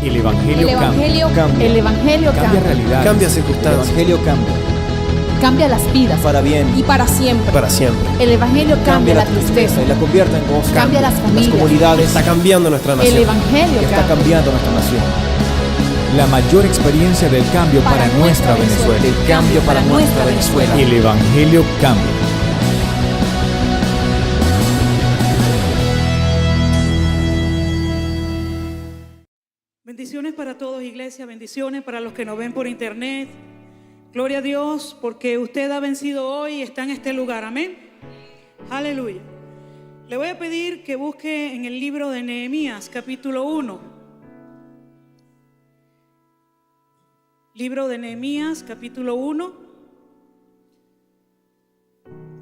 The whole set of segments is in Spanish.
El Evangelio cambia. El Evangelio Cambia realidades. Cambia El circunstancias. Evangelio cambia. cambia las vidas Para bien. y para siempre. Para siempre. El Evangelio cambia la tristeza, y la convierte en gozo. cambia las familias. comunidades. Está cambiando nuestra El nación. Evangelio Y está cambia. cambiando nuestra nación. La mayor experiencia del cambio para nuestra Venezuela. El cambio para nuestra Venezuela. El Evangelio cambia. Bendiciones para todos, iglesia, bendiciones para los que nos ven por internet. Gloria a Dios porque usted ha vencido hoy y está en este lugar, amén. Aleluya. Le voy a pedir que busque en el libro de Nehemías, capítulo 1. Libro de Nehemías, capítulo 1.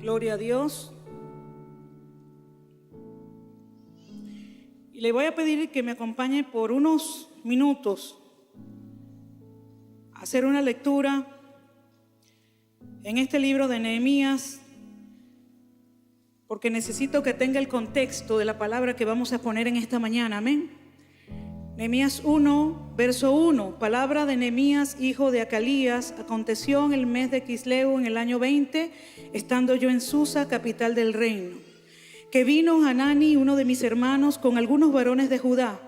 Gloria a Dios. Y le voy a pedir que me acompañe por unos minutos a hacer una lectura en este libro de Nehemías, porque necesito que tenga el contexto de la palabra que vamos a poner en esta mañana, amén. Nehemías 1, verso 1, palabra de Nehemías, hijo de Acalías. Aconteció en el mes de Quisleu, en el año 20, estando yo en Susa, capital del reino, que vino Hanani, uno de mis hermanos, con algunos varones de Judá,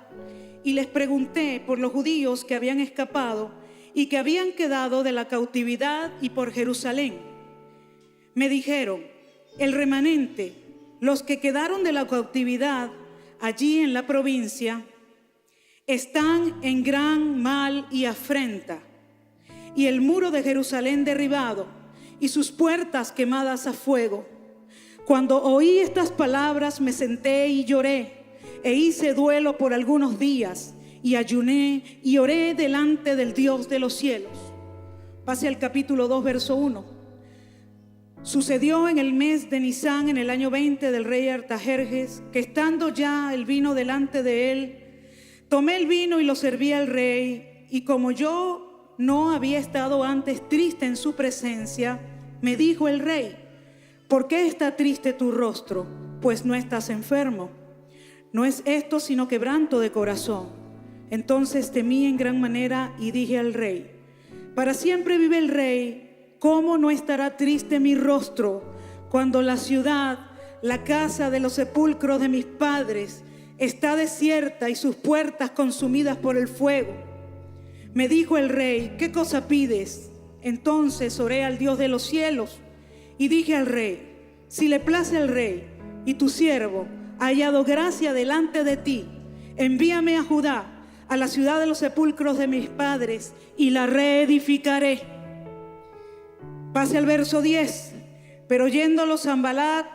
y les pregunté por los judíos que habían escapado y que habían quedado de la cautividad y por Jerusalén. Me dijeron: el remanente, los que quedaron de la cautividad allí en la provincia, están en gran mal y afrenta, y el muro de Jerusalén derribado y sus puertas quemadas a fuego. Cuando oí estas palabras me senté y lloré, e hice duelo por algunos días, y ayuné y oré delante del Dios de los cielos. Pase al capítulo 2, verso 1. Sucedió en el mes de Nisán, en el año 20 del rey Artajerjes, que estando ya el vino delante de él, tomé el vino y lo serví al rey, y como yo no había estado antes triste en su presencia, me dijo el rey: ¿por qué está triste tu rostro? Pues no estás enfermo. No es esto sino quebranto de corazón. Entonces temí en gran manera y dije al rey: para siempre vive el rey, ¿cómo no estará triste mi rostro cuando la ciudad, la casa de los sepulcros de mis padres, está desierta y sus puertas consumidas por el fuego? Me dijo el rey: ¿qué cosa pides? Entonces oré al Dios de los cielos y dije al rey: si le place al rey y tu siervo ha hallado gracia delante de ti, envíame a Judá, a la ciudad de los sepulcros de mis padres, y la reedificaré. Pase al verso 10. Pero oyéndolo Sanbalat,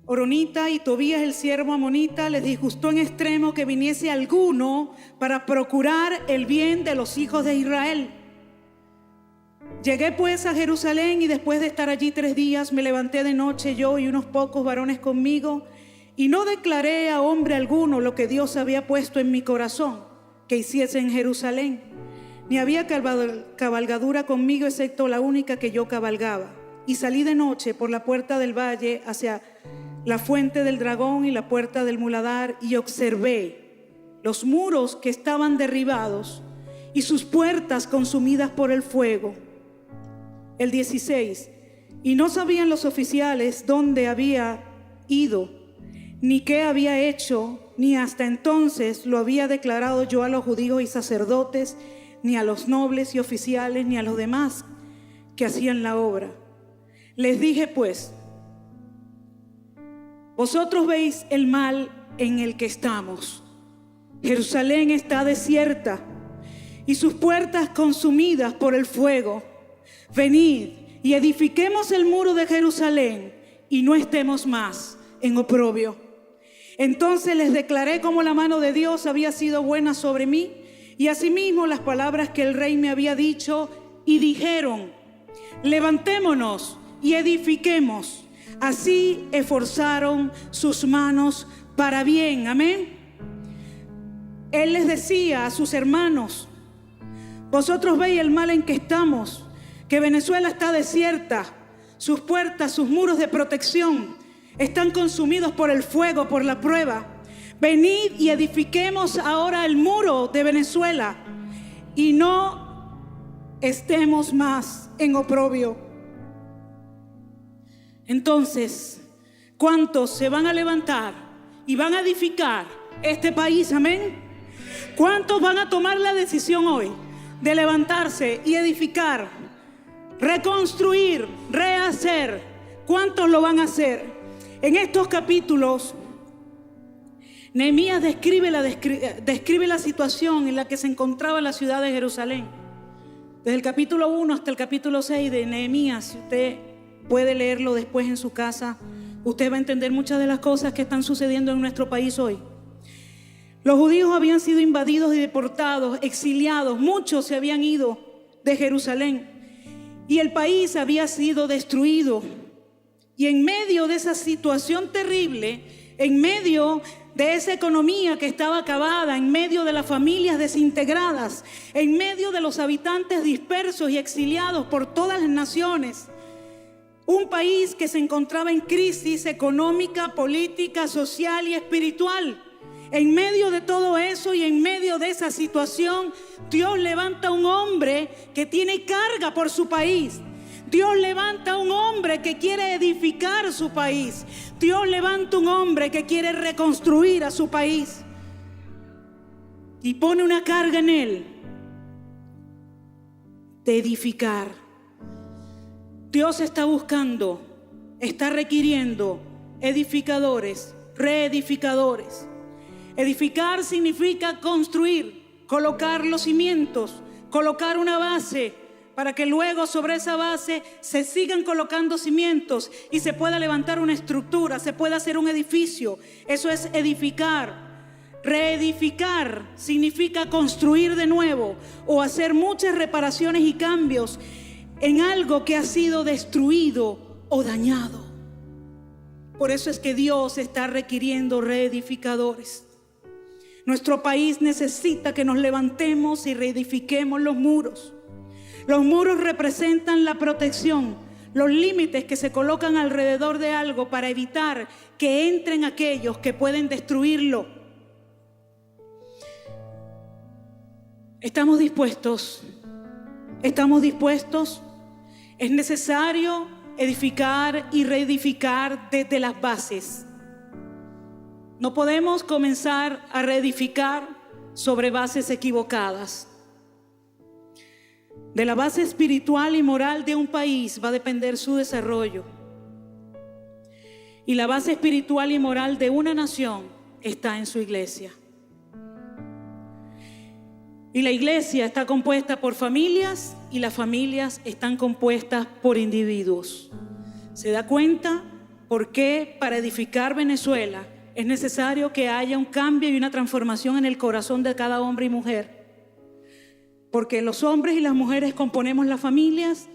Oronita y Tobías el siervo amonita, les disgustó en extremo que viniese alguno para procurar el bien de los hijos de Israel. Llegué pues a Jerusalén, y después de estar allí 3 días me levanté de noche, yo y unos pocos varones conmigo, y no declaré a hombre alguno lo que Dios había puesto en mi corazón que hiciese en Jerusalén, ni había cabalgadura conmigo excepto la única que yo cabalgaba. Y salí de noche por la puerta del valle hacia la fuente del dragón y la puerta del muladar, y observé los muros que estaban derribados y sus puertas consumidas por el fuego. El 16. Y no sabían los oficiales dónde había ido, ni qué había hecho, ni hasta entonces lo había declarado yo a los judíos y sacerdotes, ni a los nobles y oficiales, ni a los demás que hacían la obra. Les dije pues: vosotros veis el mal en el que estamos. Jerusalén está desierta y sus puertas consumidas por el fuego. Venid y edifiquemos el muro de Jerusalén, y no estemos más en oprobio. Entonces les declaré cómo la mano de Dios había sido buena sobre mí, y asimismo las palabras que el rey me había dicho, y dijeron: levantémonos y edifiquemos. Así esforzaron sus manos para bien, amén. Él les decía a sus hermanos: vosotros veis el mal en que estamos, que Venezuela está desierta, sus puertas, sus muros de protección están consumidos por el fuego, por la prueba. Venid y edifiquemos ahora el muro de Venezuela y no estemos más en oprobio. Entonces, ¿cuántos se van a levantar y van a edificar este país? Amén. ¿Cuántos van a tomar la decisión hoy de levantarse y edificar, reconstruir, rehacer? ¿Cuántos lo van a hacer? En estos capítulos, Nehemías describe la situación en la que se encontraba la ciudad de Jerusalén. Desde el capítulo 1 hasta el capítulo 6 de Nehemías, si usted puede leerlo después en su casa, usted va a entender muchas de las cosas que están sucediendo en nuestro país hoy. Los judíos habían sido invadidos y deportados, exiliados. Muchos se habían ido de Jerusalén y el país había sido destruido. Y en medio de esa situación terrible, en medio de esa economía que estaba acabada, en medio de las familias desintegradas, en medio de los habitantes dispersos y exiliados por todas las naciones, un país que se encontraba en crisis económica, política, social y espiritual. En medio de todo eso y en medio de esa situación, Dios levanta un hombre que tiene carga por su país. Dios levanta un hombre que quiere edificar su país. Dios levanta un hombre que quiere reconstruir a su país. Y pone una carga en él de edificar. Dios está buscando, está requiriendo edificadores, reedificadores. Edificar significa construir, colocar los cimientos, colocar una base para que luego sobre esa base se sigan colocando cimientos y se pueda levantar una estructura, se pueda hacer un edificio. Eso es edificar. Reedificar significa construir de nuevo o hacer muchas reparaciones y cambios en algo que ha sido destruido o dañado. Por eso es que Dios está requiriendo reedificadores. Nuestro país necesita que nos levantemos y reedifiquemos los muros. Los muros representan la protección, los límites que se colocan alrededor de algo para evitar que entren aquellos que pueden destruirlo. ¿Estamos dispuestos? ¿Estamos dispuestos? Es necesario edificar y reedificar desde las bases. No podemos comenzar a reedificar sobre bases equivocadas. De la base espiritual y moral de un país va a depender su desarrollo. Y la base espiritual y moral de una nación está en su iglesia. Y la iglesia está compuesta por familias y las familias están compuestas por individuos. ¿Se da cuenta por qué para edificar Venezuela es necesario que haya un cambio y una transformación en el corazón de cada hombre y mujer? Porque los hombres y las mujeres componemos las familias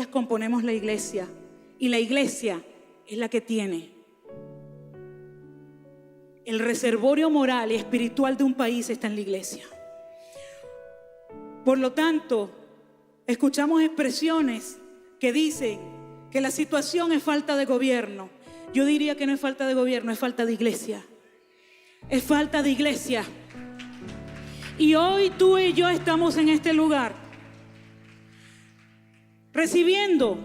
componemos la iglesia. Y la iglesia es la que tiene el reservorio moral y espiritual de un país, está en la iglesia. Por lo tanto, escuchamos expresiones que dicen que la situación es falta de gobierno. Yo diría que no es falta de gobierno, es falta de iglesia. Es falta de iglesia. Y hoy tú y yo estamos en este lugar recibiendo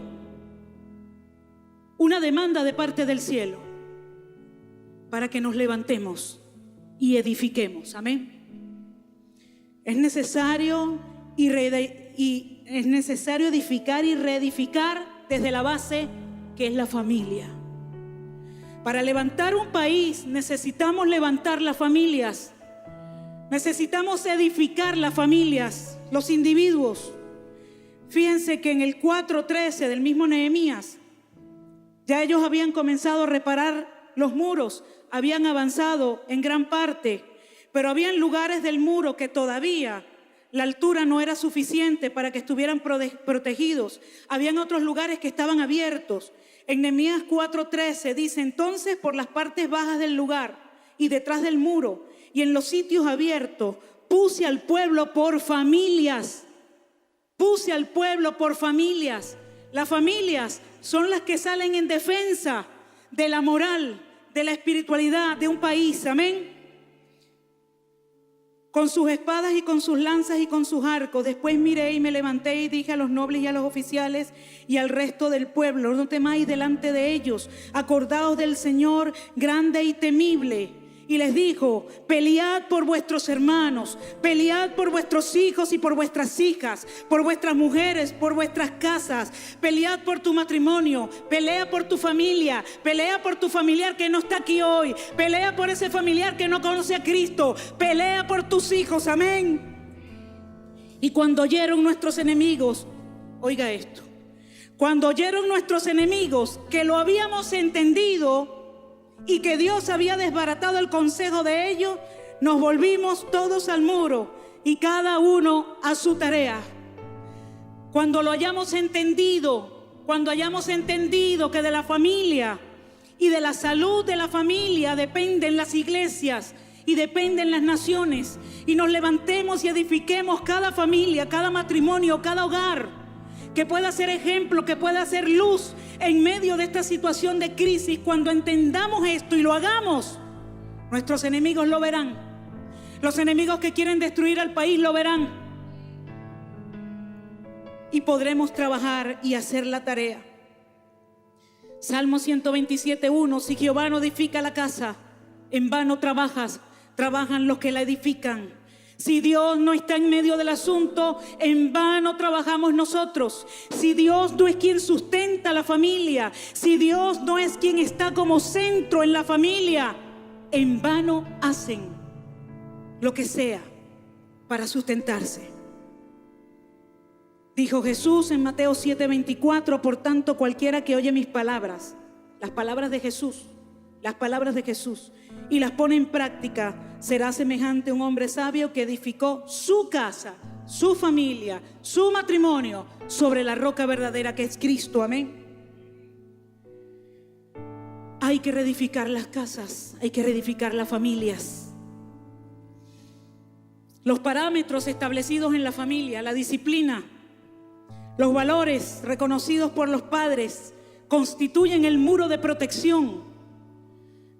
una demanda de parte del cielo para que nos levantemos y edifiquemos. Amén. Es necesario edificar y reedificar desde la base que es la familia. Para levantar un país necesitamos levantar las familias. Necesitamos edificar las familias, los individuos. Fíjense que en el 4:13 del mismo Nehemías, ya ellos habían comenzado a reparar los muros, habían avanzado en gran parte, pero habían lugares del muro que todavía la altura no era suficiente para que estuvieran protegidos. Habían otros lugares que estaban abiertos. En Nehemías 4:13 dice: entonces por las partes bajas del lugar y detrás del muro y en los sitios abiertos puse al pueblo por familias. Puse al pueblo por familias. Las familias son las que salen en defensa de la moral, de la espiritualidad de un país. Amén. con sus espadas y con sus lanzas y con sus arcos. Después miré y me levanté y dije a los nobles y a los oficiales y al resto del pueblo: no temáis delante de ellos, acordaos del Señor grande y temible. Y les dijo: pelead por vuestros hermanos, pelead por vuestros hijos y por vuestras hijas, por vuestras mujeres, por vuestras casas, pelead por tu matrimonio, pelea por tu familia, pelea por tu familiar que no está aquí hoy, pelea por ese familiar que no conoce a Cristo, pelea por tus hijos, amén. Y cuando oyeron nuestros enemigos, oiga esto, cuando oyeron nuestros enemigos que lo habíamos entendido y que Dios había desbaratado el consejo de ellos, nos volvimos todos al muro y cada uno a su tarea. Cuando lo hayamos entendido, cuando hayamos entendido que de la familia y de la salud de la familia dependen las iglesias y dependen las naciones, y nos levantemos y edifiquemos cada familia, cada matrimonio, cada hogar, que pueda ser ejemplo, que pueda ser luz en medio de esta situación de crisis. Cuando entendamos esto y lo hagamos, nuestros enemigos lo verán. Los enemigos que quieren destruir al país lo verán. Y podremos trabajar y hacer la tarea. Salmo 127:1: si Jehová no edifica la casa, en vano trabajan los que la edifican. Si Dios no está en medio del asunto, en vano trabajamos nosotros. Si Dios no es quien sustenta la familia, si Dios no es quien está como centro en la familia, en vano hacen lo que sea para sustentarse. Dijo Jesús en Mateo 7:24: por tanto, cualquiera que oye mis palabras, las palabras de Jesús, y las pone en práctica, será semejante a un hombre sabio que edificó su casa, su familia, su matrimonio sobre la roca verdadera que es Cristo, amén. Hay que reedificar las casas, hay que reedificar las familias. Los parámetros establecidos en la familia, la disciplina, los valores reconocidos por los padres constituyen el muro de protección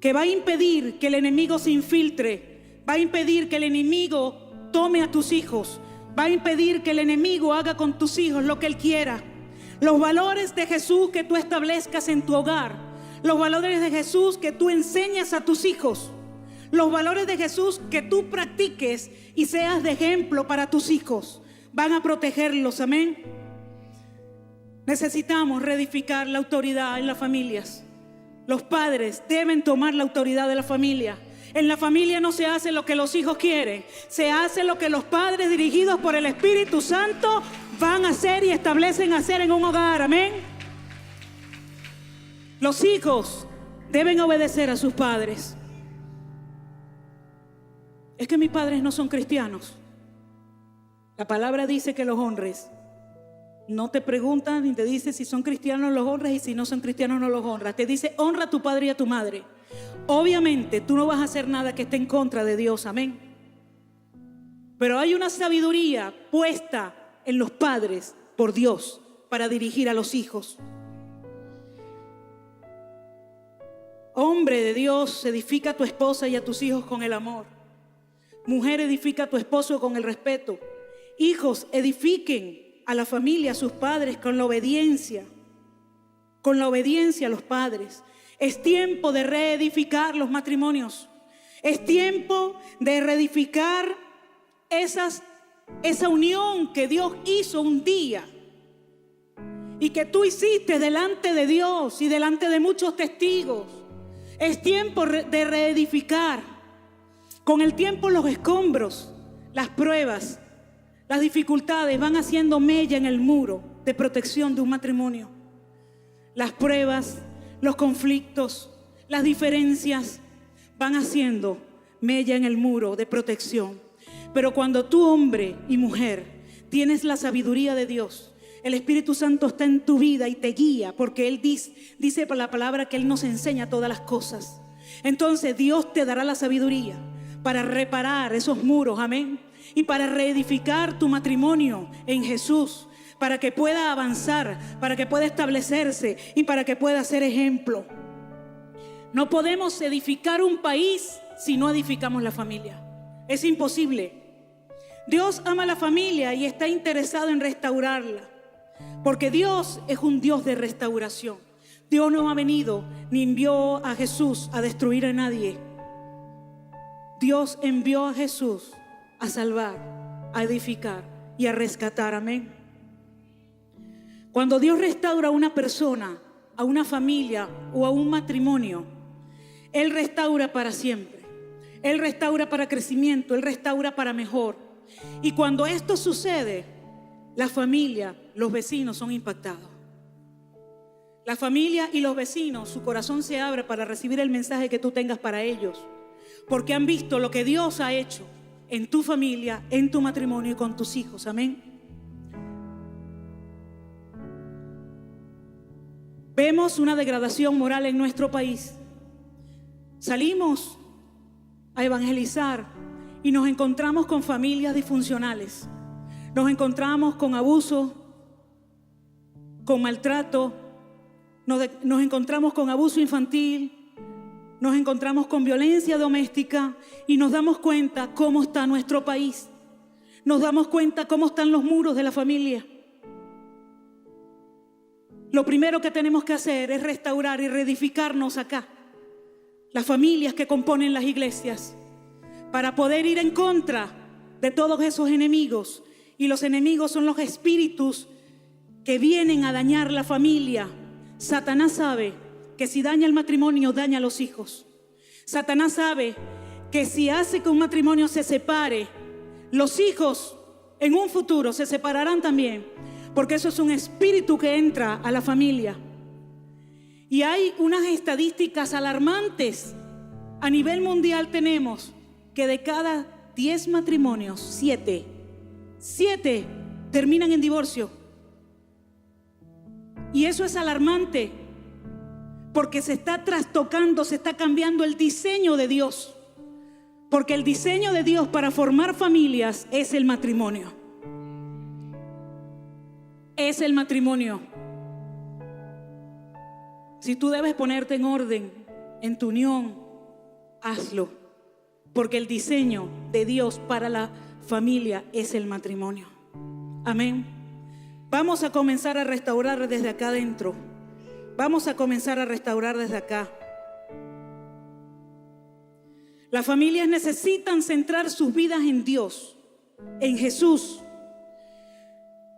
que va a impedir que el enemigo se infiltre, va a impedir que el enemigo tome a tus hijos, va a impedir que el enemigo haga con tus hijos lo que él quiera. Los valores de Jesús que tú establezcas en tu hogar, los valores de Jesús que tú enseñas a tus hijos, los valores de Jesús que tú practiques y seas de ejemplo para tus hijos, van a protegerlos, amén. Necesitamos reedificar la autoridad en las familias. Los padres deben tomar la autoridad de la familia. En la familia no se hace lo que los hijos quieren, se hace lo que los padres, dirigidos por el Espíritu Santo, van a hacer y establecen hacer en un hogar, amén. Los hijos deben obedecer a sus padres. Es que mis padres no son cristianos. La palabra dice que los honres. No te preguntan ni te dice si son cristianos los honras y si no son cristianos no los honras. Te dice: honra a tu padre y a tu madre. Obviamente tú no vas a hacer nada que esté en contra de Dios, amén. Pero hay una sabiduría puesta en los padres por Dios para dirigir a los hijos. Hombre de Dios, edifica a tu esposa y a tus hijos con el amor. Mujer, edifica a tu esposo con el respeto. Hijos, edifiquen a la familia, a sus padres, con la obediencia a los padres. Es tiempo de reedificar los matrimonios. Es tiempo de reedificar esa unión que Dios hizo un día y que tú hiciste delante de Dios y delante de muchos testigos. Es tiempo de reedificar. Con el tiempo los escombros, las pruebas, las dificultades van haciendo mella en el muro de protección de un matrimonio. Las pruebas, los conflictos, las diferencias van haciendo mella en el muro de protección. Pero cuando tú, hombre y mujer, tienes la sabiduría de Dios, el Espíritu Santo está en tu vida y te guía, porque Él dice por la palabra que Él nos enseña todas las cosas. Entonces Dios te dará la sabiduría para reparar esos muros, amén. Y para reedificar tu matrimonio en Jesús, para que pueda avanzar, para que pueda establecerse y para que pueda ser ejemplo. No podemos edificar un país si no edificamos la familia. Es imposible. Dios ama la familia y está interesado en restaurarla, porque Dios es un Dios de restauración. Dios no ha venido ni envió a Jesús a destruir a nadie. Dios envió a Jesús a salvar, a edificar y a rescatar. Amén. Cuando Dios restaura a una persona, a una familia o a un matrimonio, Él restaura para siempre. Él restaura para crecimiento, Él restaura para mejor. Y cuando esto sucede, la familia, los vecinos son impactados. La familia y los vecinos, su corazón se abre para recibir el mensaje que tú tengas para ellos, porque han visto lo que Dios ha hecho en tu familia, en tu matrimonio y con tus hijos. Amén. Vemos una degradación moral en nuestro país. Salimos a evangelizar y nos encontramos con familias disfuncionales. Nos encontramos con abuso, con maltrato, nos encontramos con abuso infantil, nos encontramos con violencia doméstica y nos damos cuenta cómo está nuestro país. Nos damos cuenta cómo están los muros de la familia. Lo primero que tenemos que hacer es restaurar y reedificarnos acá, las familias que componen las iglesias, para poder ir en contra de todos esos enemigos. Y los enemigos son los espíritus que vienen a dañar la familia. Satanás sabe que si daña el matrimonio, daña a los hijos. Satanás sabe que si hace que un matrimonio se separe, los hijos en un futuro se separarán también, porque eso es un espíritu que entra a la familia. Y hay unas estadísticas alarmantes. A nivel mundial tenemos que de cada 10 matrimonios, 7 terminan en divorcio. Y eso es alarmante, porque se está trastocando, se está cambiando el diseño de Dios. Porque el diseño de Dios para formar familias es el matrimonio. Es el matrimonio. Si tú debes ponerte en orden en tu unión, hazlo. Porque el diseño de Dios para la familia es el matrimonio. Amén. Vamos a comenzar a restaurar desde acá adentro. Vamos a comenzar a restaurar desde acá. Las familias necesitan centrar sus vidas en Dios, en Jesús.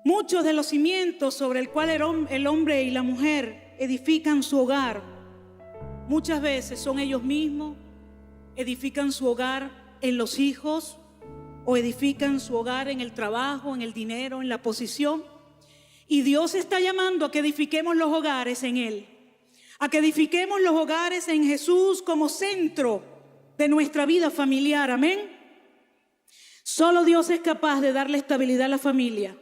Muchos de los cimientos sobre el cual el hombre y la mujer edifican su hogar, muchas veces son ellos mismos. Edifican su hogar en los hijos, o edifican su hogar en el trabajo, en el dinero, en la posición. Y Dios está llamando a que edifiquemos los hogares en Él, a que edifiquemos los hogares en Jesús como centro de nuestra vida familiar. Amén. Solo Dios es capaz de darle estabilidad a la familia,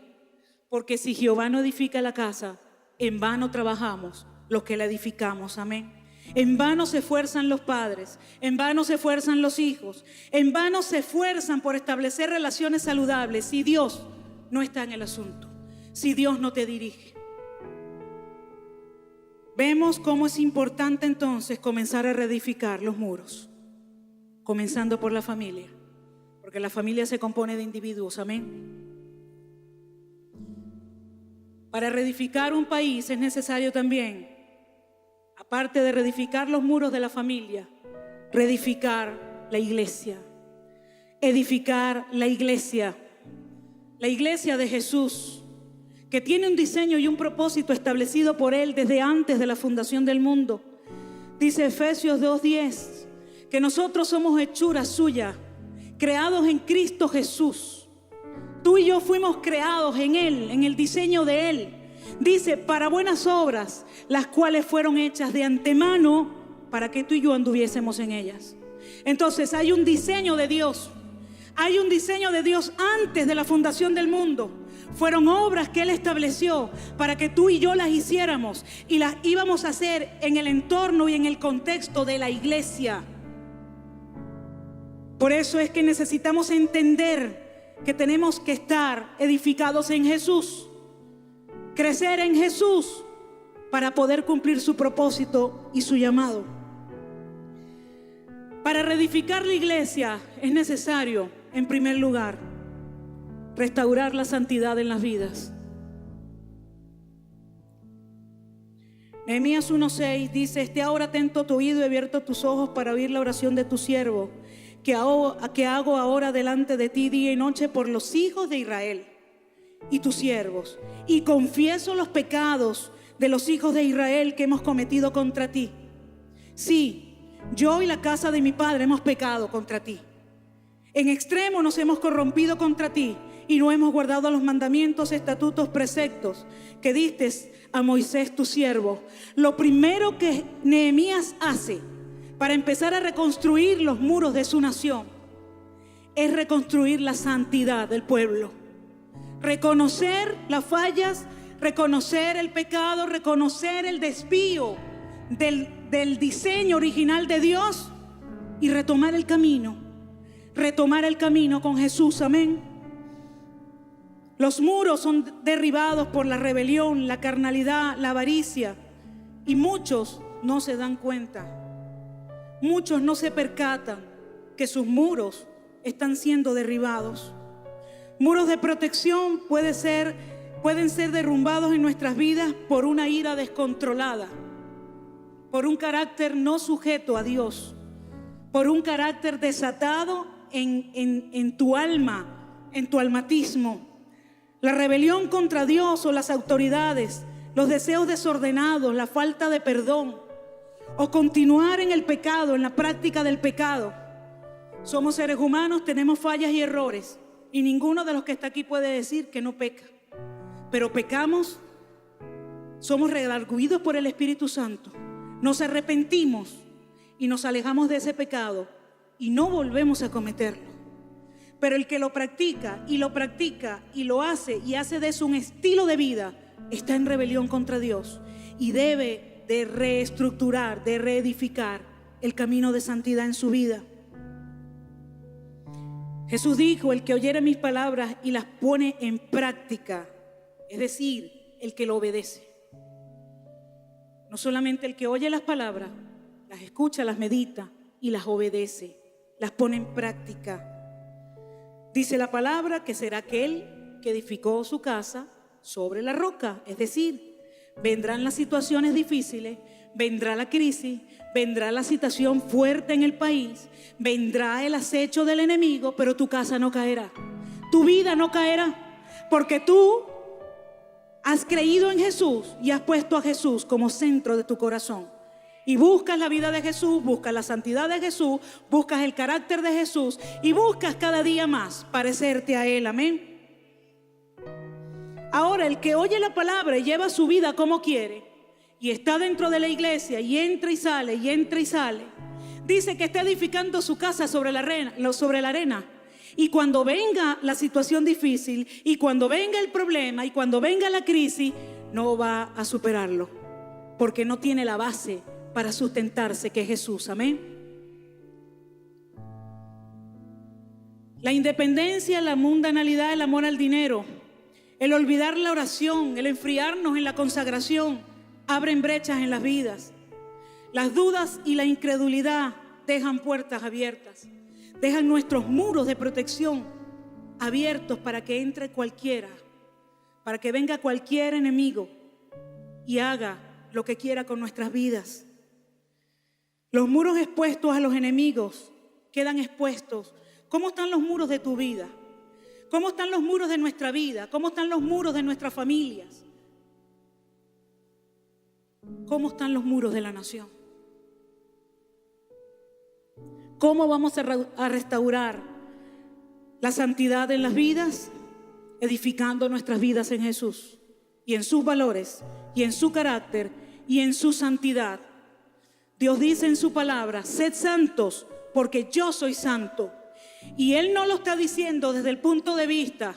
porque si Jehová no edifica la casa, en vano trabajamos los que la edificamos. Amén. En vano se esfuerzan los padres, en vano se esfuerzan los hijos, en vano se esfuerzan por establecer relaciones saludables si Dios no está en el asunto, si Dios no te dirige. Vemos cómo es importante entonces comenzar a reedificar los muros, comenzando por la familia, porque la familia se compone de individuos. Amén. Para reedificar un país es necesario también, aparte de reedificar los muros de la familia, reedificar la iglesia, edificar la iglesia de Jesús, que tiene un diseño y un propósito establecido por Él desde antes de la fundación del mundo. Dice Efesios 2:10, que nosotros somos hechura suya, creados en Cristo Jesús. Tú y yo fuimos creados en Él, en el diseño de Él. Dice, para buenas obras, las cuales fueron hechas de antemano para que tú y yo anduviésemos en ellas. Entonces hay un diseño de Dios. Hay un diseño de Dios antes de la fundación del mundo. Fueron obras que Él estableció para que tú y yo las hiciéramos, y las íbamos a hacer en el entorno y en el contexto de la iglesia. Por eso es que necesitamos entender que tenemos que estar edificados en Jesús, crecer en Jesús para poder cumplir su propósito y su llamado. Para reedificar la iglesia es necesario, en primer lugar, restaurar la santidad en las vidas. Nehemías 1:6 dice: esté ahora atento tu oído y abierto tus ojos para oír la oración de tu siervo, que hago ahora delante de ti día y noche por los hijos de Israel y tus siervos, y confieso los pecados de los hijos de Israel que hemos cometido contra ti. Sí, yo y la casa de mi padre hemos pecado contra ti. En extremo nos hemos corrompido contra ti y no hemos guardado los mandamientos, estatutos, preceptos que diste a Moisés tu siervo. Lo primero que Nehemías hace para empezar a reconstruir los muros de su nación es reconstruir la santidad del pueblo. Reconocer las fallas, reconocer el pecado, reconocer el desvío del diseño original de Dios y retomar el camino con Jesús. Amén. Los muros son derribados por la rebelión, la carnalidad, la avaricia, y muchos no se dan cuenta. Muchos no se percatan que sus muros están siendo derribados. Muros de protección pueden ser derrumbados en nuestras vidas por una ira descontrolada, por un carácter no sujeto a Dios, por un carácter desatado en tu alma, en tu almatismo. La rebelión contra Dios o las autoridades, los deseos desordenados, la falta de perdón o continuar en el pecado, en la práctica del pecado. Somos seres humanos, tenemos fallas y errores, y ninguno de los que está aquí puede decir que no peca. Pero pecamos, somos redarguidos por el Espíritu Santo, nos arrepentimos y nos alejamos de ese pecado y no volvemos a cometerlo. Pero el que lo practica y lo hace y hace de eso un estilo de vida, está en rebelión contra Dios y debe de reestructurar, de reedificar el camino de santidad en su vida. Jesús dijo: el que oyere mis palabras y las pone en práctica, es decir, el que lo obedece. No solamente el que oye las palabras, las escucha, las medita y las obedece, las pone en práctica. Dice la palabra que será aquel que edificó su casa sobre la roca. Es decir, vendrán las situaciones difíciles, vendrá la crisis, vendrá la situación fuerte en el país, vendrá el acecho del enemigo, pero tu casa no caerá, tu vida no caerá, porque tú has creído en Jesús y has puesto a Jesús como centro de tu corazón. Y buscas la vida de Jesús, buscas la santidad de Jesús, buscas el carácter de Jesús y buscas cada día más parecerte a Él. Amén. Ahora, el que oye la palabra y lleva su vida como quiere y está dentro de la iglesia y entra y sale, dice que está edificando su casa sobre la arena. Y cuando venga la situación difícil, y cuando venga el problema, y cuando venga la crisis, no va a superarlo, porque no tiene la base para sustentarse, que es Jesús. Amén. La independencia, la mundanalidad, el amor al dinero, el olvidar la oración, el enfriarnos en la consagración, abren brechas en las vidas. Las dudas y la incredulidad dejan puertas abiertas, dejan nuestros muros de protección abiertos para que entre cualquiera, para que venga cualquier enemigo y haga lo que quiera con nuestras vidas. Los muros expuestos a los enemigos quedan expuestos. ¿Cómo están los muros de tu vida? ¿Cómo están los muros de nuestra vida? ¿Cómo están los muros de nuestras familias? ¿Cómo están los muros de la nación? ¿Cómo vamos a restaurar la santidad en las vidas? Edificando nuestras vidas en Jesús y en sus valores y en su carácter y en su santidad. Dios dice en su palabra: sed santos porque yo soy santo. Y Él no lo está diciendo desde el punto de vista: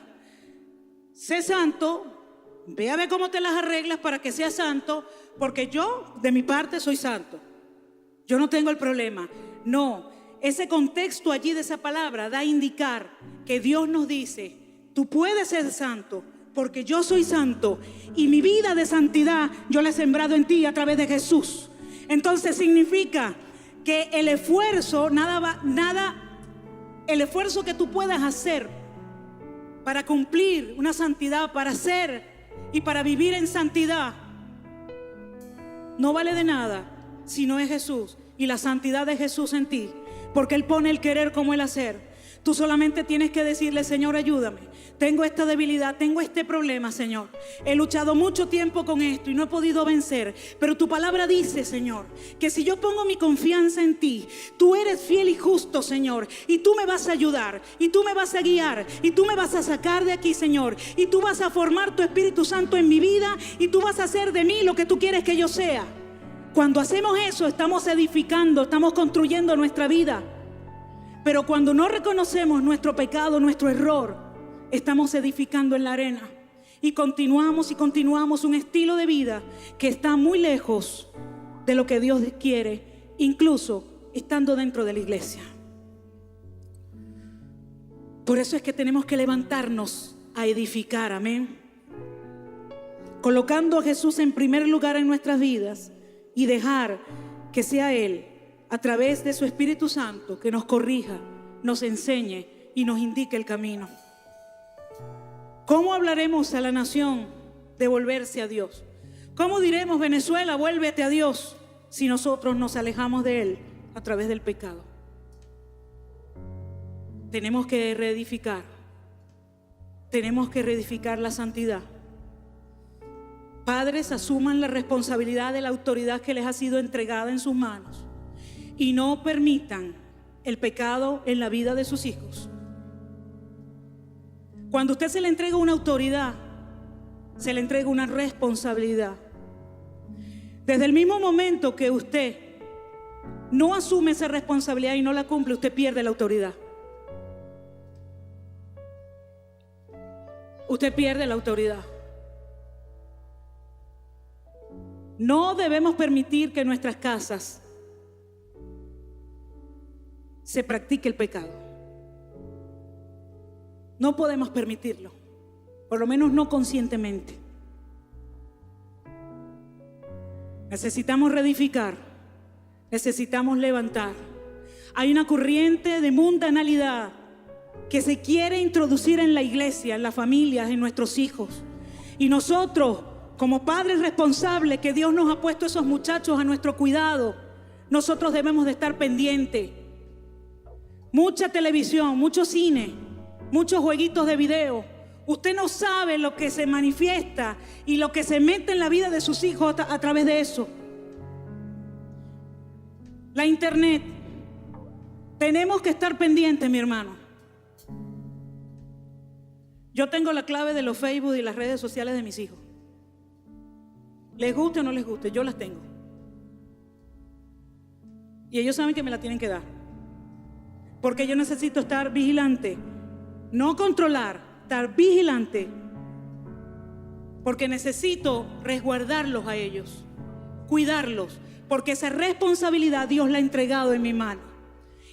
sé santo, ve a ver cómo te las arreglas para que seas santo, porque yo de mi parte soy santo, yo no tengo el problema. No, ese contexto allí de esa palabra da a indicar que Dios nos dice: tú puedes ser santo porque yo soy santo y mi vida de santidad yo la he sembrado en ti a través de Jesús. Entonces significa que el esfuerzo, el esfuerzo que tú puedas hacer para cumplir una santidad, para ser y para vivir en santidad, no vale de nada si no es Jesús y la santidad de Jesús en ti, porque Él pone el querer como el hacer. Tú solamente tienes que decirle: Señor, ayúdame, tengo esta debilidad, tengo este problema, Señor, he luchado mucho tiempo con esto y no he podido vencer, pero tu palabra dice, Señor, que si yo pongo mi confianza en ti, tú eres fiel y justo, Señor, y tú me vas a ayudar, y tú me vas a guiar, y tú me vas a sacar de aquí, Señor, y tú vas a formar tu Espíritu Santo en mi vida, y tú vas a hacer de mí lo que tú quieres que yo sea. Cuando hacemos eso, estamos edificando, estamos construyendo nuestra vida. Pero cuando no reconocemos nuestro pecado, nuestro error, estamos edificando en la arena y continuamos un estilo de vida que está muy lejos de lo que Dios quiere, incluso estando dentro de la iglesia. Por eso es que tenemos que levantarnos a edificar, amén, colocando a Jesús en primer lugar en nuestras vidas y dejar que sea Él, a través de su Espíritu Santo, que nos corrija, nos enseñe y nos indique el camino. ¿Cómo hablaremos a la nación de volverse a Dios? ¿Cómo diremos: Venezuela, vuélvete a Dios, si nosotros nos alejamos de Él a través del pecado? Tenemos que reedificar. Tenemos que reedificar la santidad. Padres, asuman la responsabilidad de la autoridad que les ha sido entregada en sus manos. Y no permitan el pecado en la vida de sus hijos. Cuando usted se le entrega una autoridad, se le entrega una responsabilidad. Desde el mismo momento que usted no asume esa responsabilidad y no la cumple, usted pierde la autoridad. Usted pierde la autoridad. No debemos permitir que en nuestras casas se practique el pecado. No podemos permitirlo, por lo menos no conscientemente. Necesitamos reedificar, necesitamos levantar. Hay una corriente de mundanalidad que se quiere introducir en la iglesia, en las familias, en nuestros hijos. Y nosotros, como padres responsables que Dios nos ha puesto esos muchachos a nuestro cuidado, nosotros debemos de estar pendientes. Mucha televisión, mucho cine, muchos jueguitos de video. Usted no sabe lo que se manifiesta y lo que se mete en la vida de sus hijos a través de eso. La internet. Tenemos que estar pendientes, mi hermano. Yo tengo la clave de los Facebook y las redes sociales de mis hijos. Les guste o no les guste, yo las tengo. Y ellos saben que me la tienen que dar. Porque yo necesito estar vigilante, no controlar, estar vigilante. Porque necesito resguardarlos a ellos, cuidarlos. Porque esa responsabilidad Dios la ha entregado en mi mano.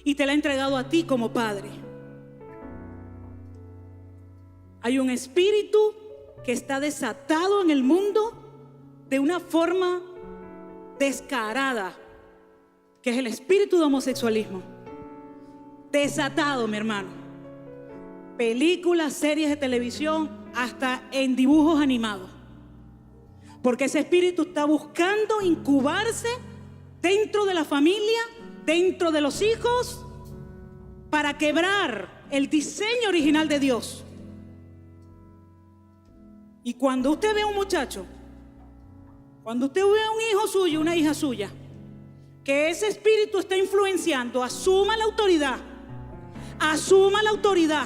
Y te la ha entregado a ti como padre. Hay un espíritu que está desatado en el mundo de una forma descarada, que es el espíritu de homosexualismo. Desatado, mi hermano. Películas, series de televisión, hasta en dibujos animados. Porque ese espíritu está buscando incubarse dentro de la familia, dentro de los hijos, para quebrar el diseño original de Dios. Y cuando usted ve a un muchacho, cuando usted ve a un hijo suyo, una hija suya, que ese espíritu está influenciando, asuma la autoridad. Asuma la autoridad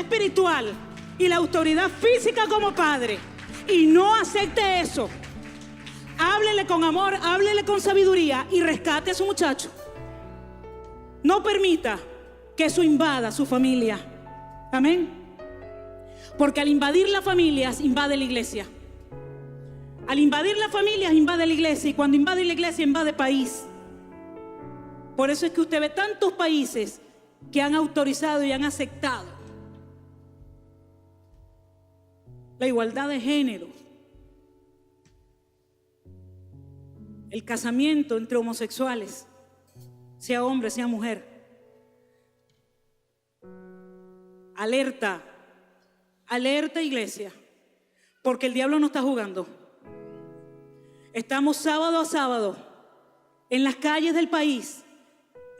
espiritual y la autoridad física como padre, y no acepte eso. Háblele con amor, háblele con sabiduría y rescate a su muchacho. No permita que eso invada su familia. Amén. Porque al invadir las familias, invade la iglesia. Al invadir las familias, invade la iglesia. Y cuando invade la iglesia, invade país. Por eso es que usted ve tantos países que han autorizado y han aceptado la igualdad de género, el casamiento entre homosexuales, sea hombre, sea mujer. Alerta Alerta, iglesia, porque el diablo no está jugando. Estamos sábado a sábado en las calles del país,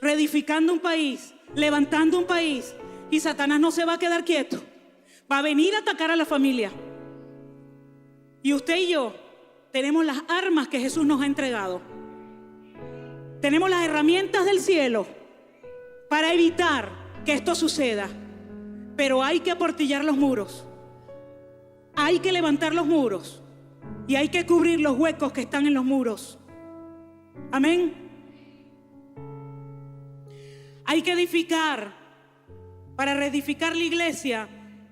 reedificando un país, levantando un país, y Satanás no se va a quedar quieto. Va a venir a atacar a la familia. Y usted y yo tenemos las armas que Jesús nos ha entregado. Tenemos las herramientas del cielo para evitar que esto suceda. Pero hay que aportillar los muros. Hay que levantar los muros. Y hay que cubrir los huecos que están en los muros. Amén. Hay que edificar. Para reedificar la iglesia,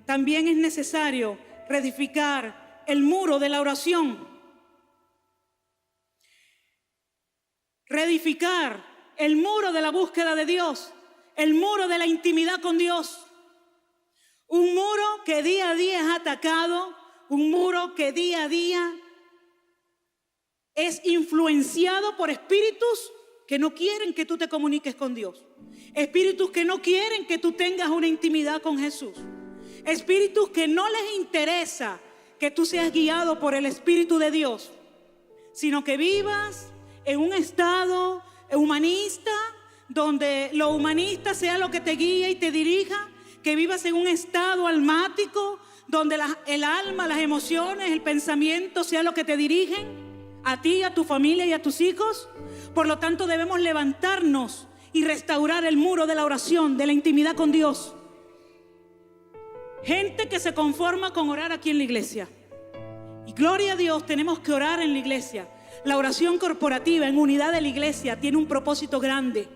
también es necesario reedificar el muro de la oración. Reedificar el muro de la búsqueda de Dios. El muro de la intimidad con Dios. Un muro que día a día es atacado. Un muro que día a día es influenciado por espíritus que no quieren que tú te comuniques con Dios. Espíritus que no quieren que tú tengas una intimidad con Jesús. Espíritus que no les interesa que tú seas guiado por el Espíritu de Dios, sino que vivas en un estado humanista, donde lo humanista sea lo que te guíe y te dirija. Que vivas en un estado almático, donde el alma, las emociones, el pensamiento sea lo que te dirigen a ti, a tu familia y a tus hijos. Por lo tanto, debemos levantarnos y restaurar el muro de la oración, de la intimidad con Dios. Gente que se conforma con orar aquí en la iglesia. Y gloria a Dios, tenemos que orar en la iglesia. La oración corporativa en unidad de la iglesia tiene un propósito grande.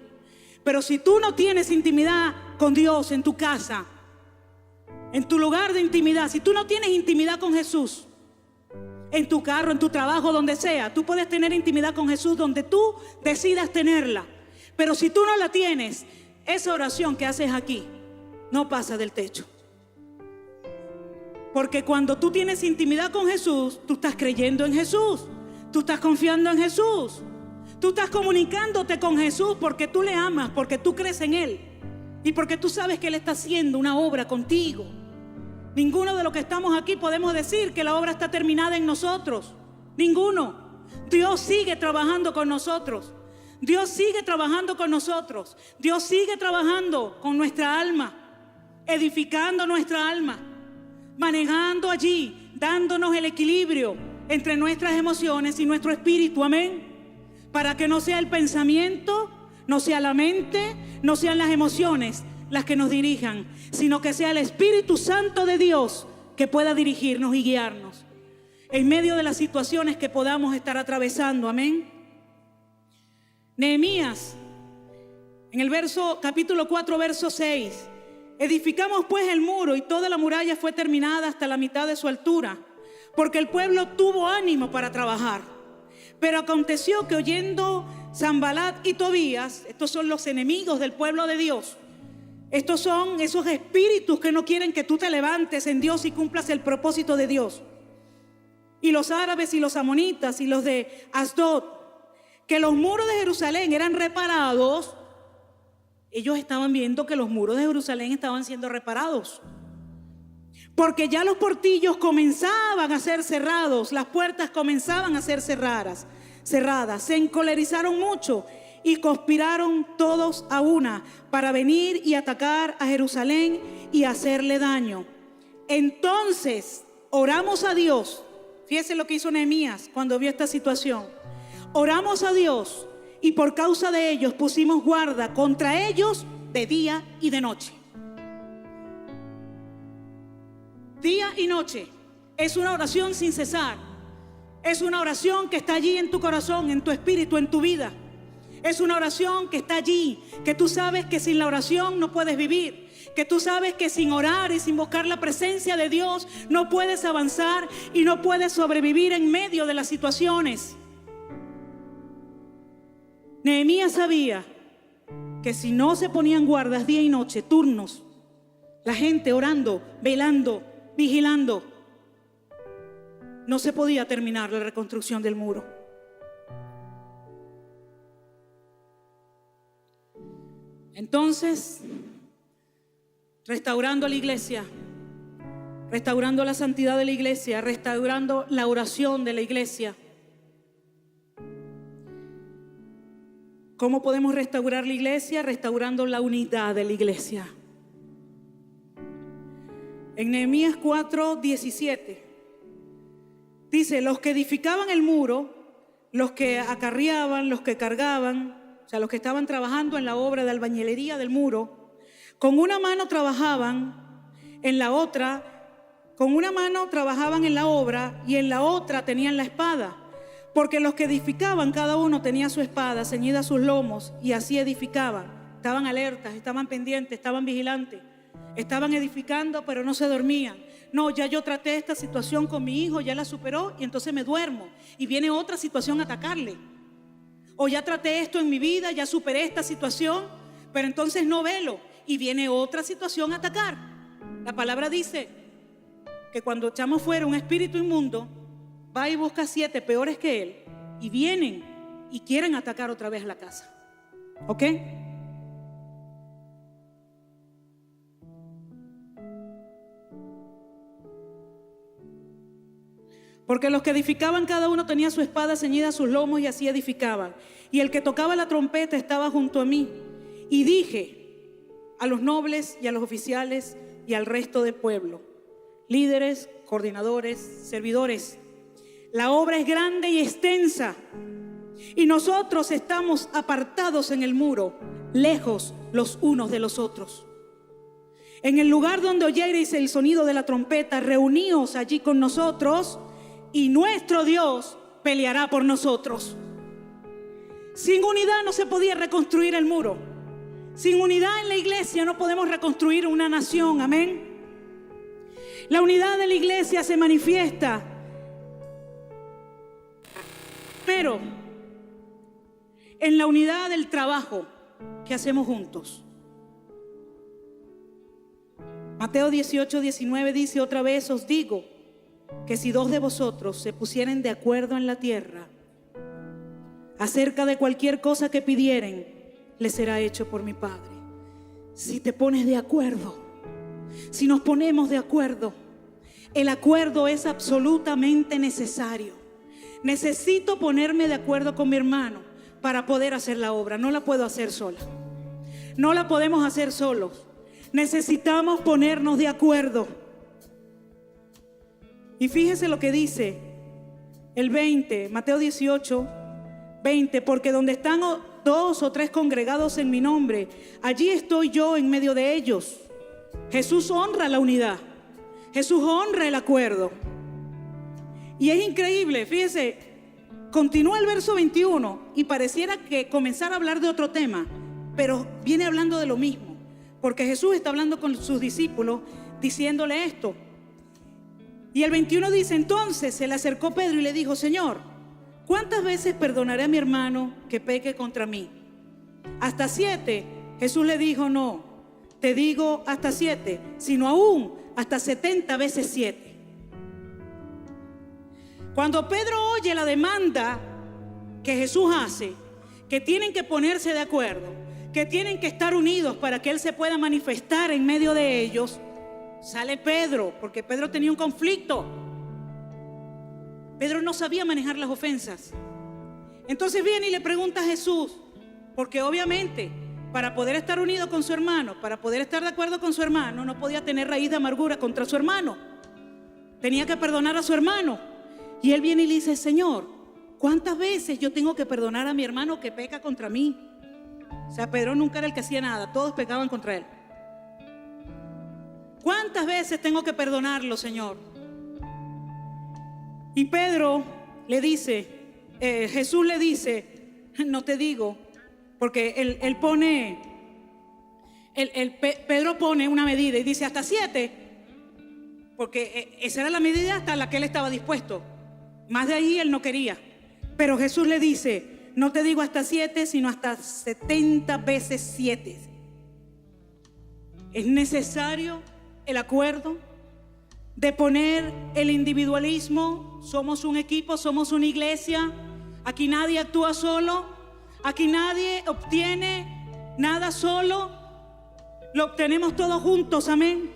Pero si tú no tienes intimidad con Dios en tu casa, en tu lugar de intimidad, si tú no tienes intimidad con Jesús, en tu carro, en tu trabajo, donde sea, tú puedes tener intimidad con Jesús donde tú decidas tenerla. Pero si tú no la tienes, esa oración que haces aquí no pasa del techo. Porque cuando tú tienes intimidad con Jesús, tú estás creyendo en Jesús, tú estás confiando en Jesús, tú estás comunicándote con Jesús porque tú le amas, porque tú crees en Él y porque tú sabes que Él está haciendo una obra contigo. Ninguno de los que estamos aquí podemos decir que la obra está terminada en nosotros. Ninguno. Dios sigue trabajando con nosotros. Dios sigue trabajando con nosotros. Dios sigue trabajando con nuestra alma, edificando nuestra alma, manejando allí, dándonos el equilibrio entre nuestras emociones y nuestro espíritu. Amén. Para que no sea el pensamiento, no sea la mente, no sean las emociones las que nos dirijan, sino que sea el Espíritu Santo de Dios que pueda dirigirnos y guiarnos en medio de las situaciones que podamos estar atravesando. Amén. Nehemías, en el capítulo 4, verso 6. Edificamos pues el muro y toda la muralla fue terminada hasta la mitad de su altura, porque el pueblo tuvo ánimo para trabajar. Pero aconteció que oyendo Sanbalat y Tobías, estos son los enemigos del pueblo de Dios, estos son esos espíritus que no quieren que tú te levantes en Dios y cumplas el propósito de Dios. Y los árabes y los amonitas y los de Asdod, que los muros de Jerusalén eran reparados. Ellos estaban viendo que los muros de Jerusalén estaban siendo reparados, porque ya los portillos comenzaban a ser cerrados, las puertas comenzaban a ser cerradas. Se encolerizaron mucho y conspiraron todos a una para venir y atacar a Jerusalén y hacerle daño. Entonces oramos a Dios. Fíjese lo que hizo Nehemías cuando vio esta situación. Oramos a Dios y por causa de ellos pusimos guarda contra ellos de día y de noche. Día y noche. Es una oración sin cesar. Es una oración que está allí en tu corazón, en tu espíritu, en tu vida. Es una oración que está allí, que tú sabes que sin la oración no puedes vivir, que tú sabes que sin orar y sin buscar la presencia de Dios no puedes avanzar y no puedes sobrevivir en medio de las situaciones. Nehemías sabía que si no se ponían guardas día y noche, turnos, la gente orando, velando, vigilando, no se podía terminar la reconstrucción del muro. Entonces, restaurando la iglesia, restaurando la santidad de la iglesia, restaurando la oración de la iglesia. ¿Cómo podemos restaurar la iglesia? Restaurando la unidad de la iglesia. En Nehemías 4:17 dice: los que edificaban el muro, los que acarreaban, los que cargaban, o sea, los que estaban trabajando en la obra de albañilería del muro, con una mano trabajaban en la otra, con una mano trabajaban en la obra y en la otra tenían la espada. Porque los que edificaban, cada uno tenía su espada ceñida a sus lomos y así edificaban. Estaban alertas, estaban pendientes, estaban vigilantes. Estaban edificando, pero no se dormían. No, ya yo traté esta situación con mi hijo, ya la superó y entonces me duermo. Y viene otra situación a atacarle. O ya traté esto en mi vida, ya superé esta situación, pero entonces no velo. Y viene otra situación a atacar. La palabra dice que cuando echamos fuera un espíritu inmundo, va y busca 7 peores que él y vienen y quieren atacar otra vez la casa. ¿Ok? Porque los que edificaban, cada uno tenía su espada ceñida a sus lomos y así edificaban. Y el que tocaba la trompeta estaba junto a mí. Y dije a los nobles y a los oficiales y al resto del pueblo, líderes, coordinadores, servidores: la obra es grande y extensa, y nosotros estamos apartados en el muro, lejos los unos de los otros. En el lugar donde oyereis el sonido de la trompeta, reuníos allí con nosotros, y nuestro Dios peleará por nosotros. Sin unidad no se podía reconstruir el muro. Sin unidad en la iglesia no podemos reconstruir una nación. Amén. La unidad de la iglesia se manifiesta, pero en la unidad del trabajo que hacemos juntos. Mateo 18:19 dice: otra vez os digo que si 2 de vosotros se pusieren de acuerdo en la tierra acerca de cualquier cosa que pidieren, les será hecho por mi Padre. Si te pones de acuerdo, si nos ponemos de acuerdo, el acuerdo es absolutamente necesario. Necesito ponerme de acuerdo con mi hermano para poder hacer la obra. No la puedo hacer sola. No la podemos hacer solos. Necesitamos ponernos de acuerdo. Y fíjese lo que dice el 20, Mateo 18:20: porque donde están 2 o 3 congregados en mi nombre, allí estoy yo en medio de ellos. Jesús honra la unidad. Jesús honra el acuerdo. Y es increíble, fíjese, continúa el verso 21 y pareciera que comenzara a hablar de otro tema, pero viene hablando de lo mismo, porque Jesús está hablando con sus discípulos diciéndole esto. Y el 21 dice: entonces se le acercó Pedro y le dijo: Señor, ¿cuántas veces perdonaré a mi hermano que peque contra mí? ¿Hasta 7? Jesús le dijo: no, te digo hasta 7, sino aún hasta 70 veces 7. Cuando Pedro oye la demanda que Jesús hace, que tienen que ponerse de acuerdo, que tienen que estar unidos para que Él se pueda manifestar en medio de ellos, sale Pedro, porque Pedro tenía un conflicto. Pedro no sabía manejar las ofensas. Entonces viene y le pregunta a Jesús, porque obviamente para poder estar unido con su hermano, para poder estar de acuerdo con su hermano, no podía tener raíz de amargura contra su hermano. Tenía que perdonar a su hermano. Y él viene y le dice: Señor, ¿cuántas veces yo tengo que perdonar a mi hermano que peca contra mí? O sea, Pedro nunca era el que hacía nada, todos pecaban contra él. ¿Cuántas veces tengo que perdonarlo, Señor? Y Pedro le dice, Jesús le dice: no te digo, porque Pedro pone una medida y dice hasta 7, porque esa era la medida hasta la que él estaba dispuesto. Más de ahí él no quería. Pero Jesús le dice: no te digo hasta 7, sino hasta 70 veces 7. Es necesario el acuerdo de poner el individualismo. Somos un equipo, somos una iglesia. Aquí nadie actúa solo. Aquí nadie obtiene nada solo. Lo obtenemos todos juntos, amén.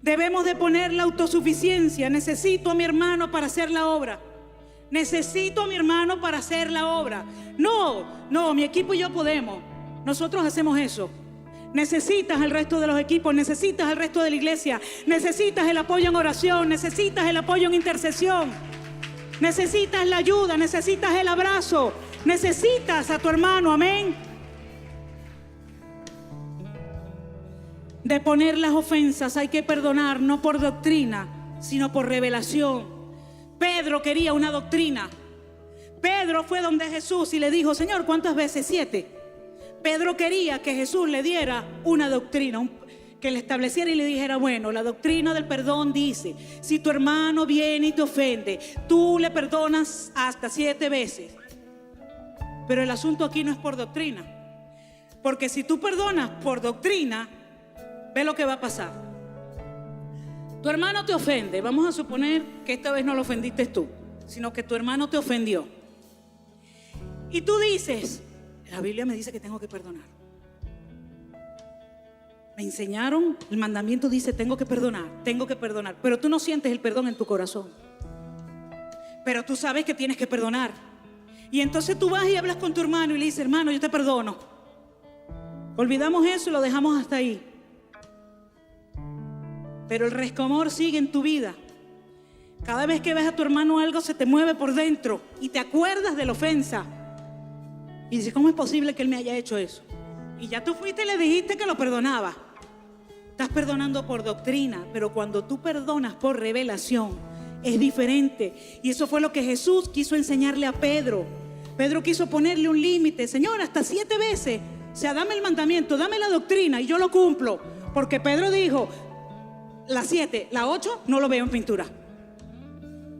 Debemos de poner la autosuficiencia. Necesito a mi hermano para hacer la obra. Necesito a mi hermano para hacer la obra. No, mi equipo y yo podemos. Nosotros hacemos eso. Necesitas al resto de los equipos, necesitas al resto de la iglesia, necesitas el apoyo en oración, necesitas el apoyo en intercesión, necesitas la ayuda, necesitas el abrazo, necesitas a tu hermano, amén. De poner las ofensas hay que perdonar, no por doctrina, sino por revelación. Pedro quería una doctrina. Pedro fue donde Jesús y le dijo: Señor, ¿cuántas veces? 7. Pedro quería que Jesús le diera una doctrina, que le estableciera y le dijera: bueno, la doctrina del perdón dice, si tu hermano viene y te ofende, tú le perdonas hasta 7 veces. Pero el asunto aquí no es por doctrina, porque si tú perdonas por doctrina, ve lo que va a pasar. Tu hermano te ofende, vamos a suponer que esta vez no lo ofendiste tú, sino que tu hermano te ofendió. Y tú dices: la Biblia me dice que tengo que perdonar. Me enseñaron, el mandamiento dice tengo que perdonar. Pero tú no sientes el perdón en tu corazón. Pero tú sabes que tienes que perdonar. Y entonces tú vas y hablas con tu hermano y le dices: hermano, yo te perdono. Olvidamos eso y lo dejamos hasta ahí. Pero el resquemor sigue en tu vida. Cada vez que ves a tu hermano algo se te mueve por dentro y te acuerdas de la ofensa. Y dices: ¿cómo es posible que él me haya hecho eso? Y ya tú fuiste y le dijiste que lo perdonaba. Estás perdonando por doctrina, pero cuando tú perdonas por revelación es diferente. Y eso fue lo que Jesús quiso enseñarle a Pedro. Pedro quiso ponerle un límite: Señor, hasta 7 veces. O sea, dame el mandamiento, dame la doctrina y yo lo cumplo. Porque Pedro dijo: la 7, la 8 no lo veo en pintura.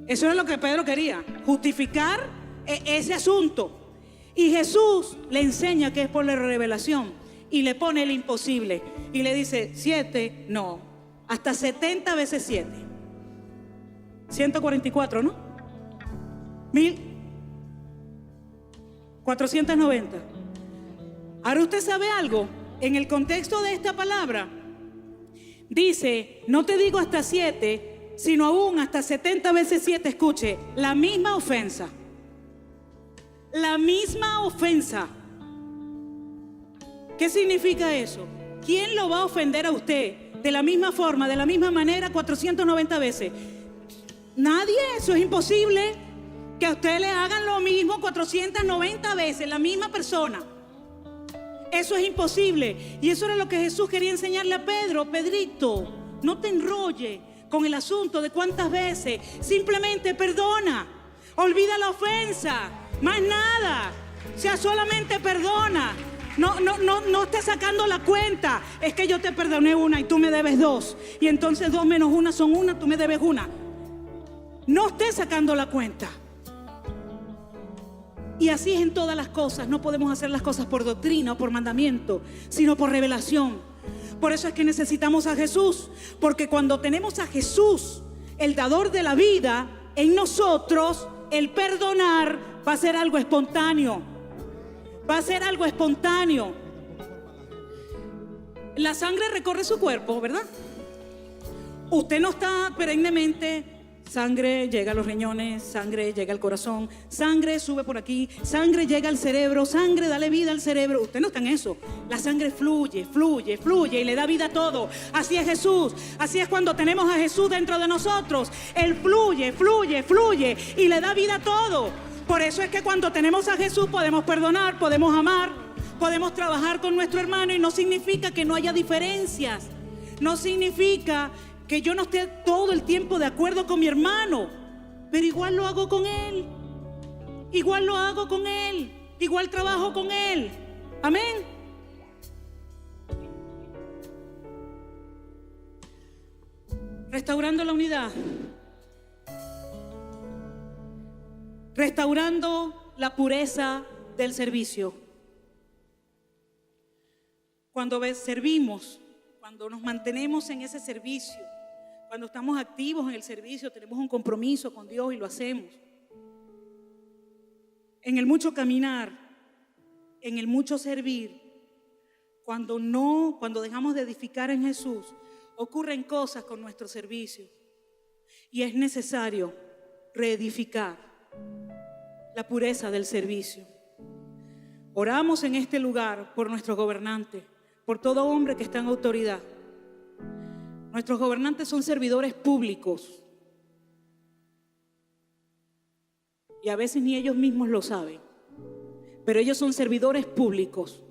Eso es lo que Pedro quería, justificar ese asunto. Y Jesús le enseña que es por la revelación y le pone el imposible y le dice: 7, no, hasta 70 veces 7. 144, ¿no? 1490. Ahora usted sabe algo, en el contexto de esta palabra dice: no te digo hasta 7, sino aún hasta 70 veces 7. Escuche, la misma ofensa. La misma ofensa. ¿Qué significa eso? ¿Quién lo va a ofender a usted de la misma forma, de la misma manera, 490 veces? Nadie. Eso es imposible. Que a usted le hagan lo mismo 490 veces, la misma persona. Eso es imposible. Y eso era lo que Jesús quería enseñarle a Pedro. Pedrito, no te enrolle con el asunto de cuántas veces. Simplemente perdona. Olvida la ofensa. Más nada. O sea, solamente perdona. No estés sacando la cuenta. Es que yo te perdoné 1 y tú me debes 2. Y entonces 2 menos 1 son 1, tú me debes 1. No estés sacando la cuenta. Y así es en todas las cosas. No podemos hacer las cosas por doctrina o por mandamiento, sino por revelación. Por eso es que necesitamos a Jesús. Porque cuando tenemos a Jesús, el dador de la vida, en nosotros, el perdonar va a ser algo espontáneo. Va a ser algo espontáneo. La sangre recorre su cuerpo, ¿verdad? Usted no está perennemente: sangre llega a los riñones, sangre llega al corazón, sangre sube por aquí, sangre llega al cerebro, sangre dale vida al cerebro. Usted no está en eso. La sangre fluye, fluye, fluye y le da vida a todo. Así es Jesús. Así es cuando tenemos a Jesús dentro de nosotros. Él fluye, fluye, fluye y le da vida a todo. Por eso es que cuando tenemos a Jesús podemos perdonar, podemos amar, podemos trabajar con nuestro hermano. Y no significa que no haya diferencias. No significa que yo no esté todo el tiempo de acuerdo con mi hermano, pero igual lo hago con él. Igual lo hago con él. Igual trabajo con él. Amén. Restaurando la unidad. Restaurando la pureza del servicio. Cuando servimos, cuando nos mantenemos en ese servicio, cuando estamos activos en el servicio, tenemos un compromiso con Dios y lo hacemos. En el mucho caminar, en el mucho servir, cuando dejamos de edificar en Jesús ocurren cosas con nuestro servicio y es necesario reedificar la pureza del servicio. Oramos en este lugar por nuestros gobernantes, por todo hombre que está en autoridad. Nuestros gobernantes son servidores públicos y a veces ni ellos mismos lo saben, pero ellos son servidores públicos.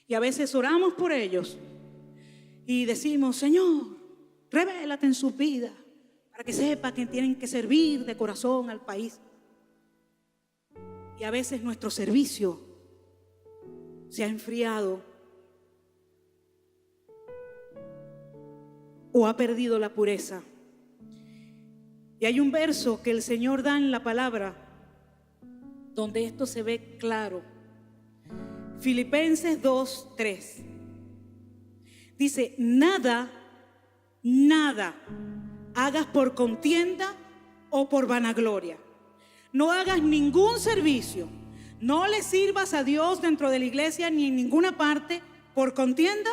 Y a veces oramos por ellos y decimos: Señor, revélate en su vida para que sepa que tienen que servir de corazón al país. Y a veces nuestro servicio se ha enfriado o ha perdido la pureza. Y hay un verso que el Señor da en la palabra donde esto se ve claro. Filipenses 2:3 dice: nada hagas por contienda o por vanagloria. No hagas ningún servicio, no le sirvas a Dios dentro de la iglesia ni en ninguna parte por contienda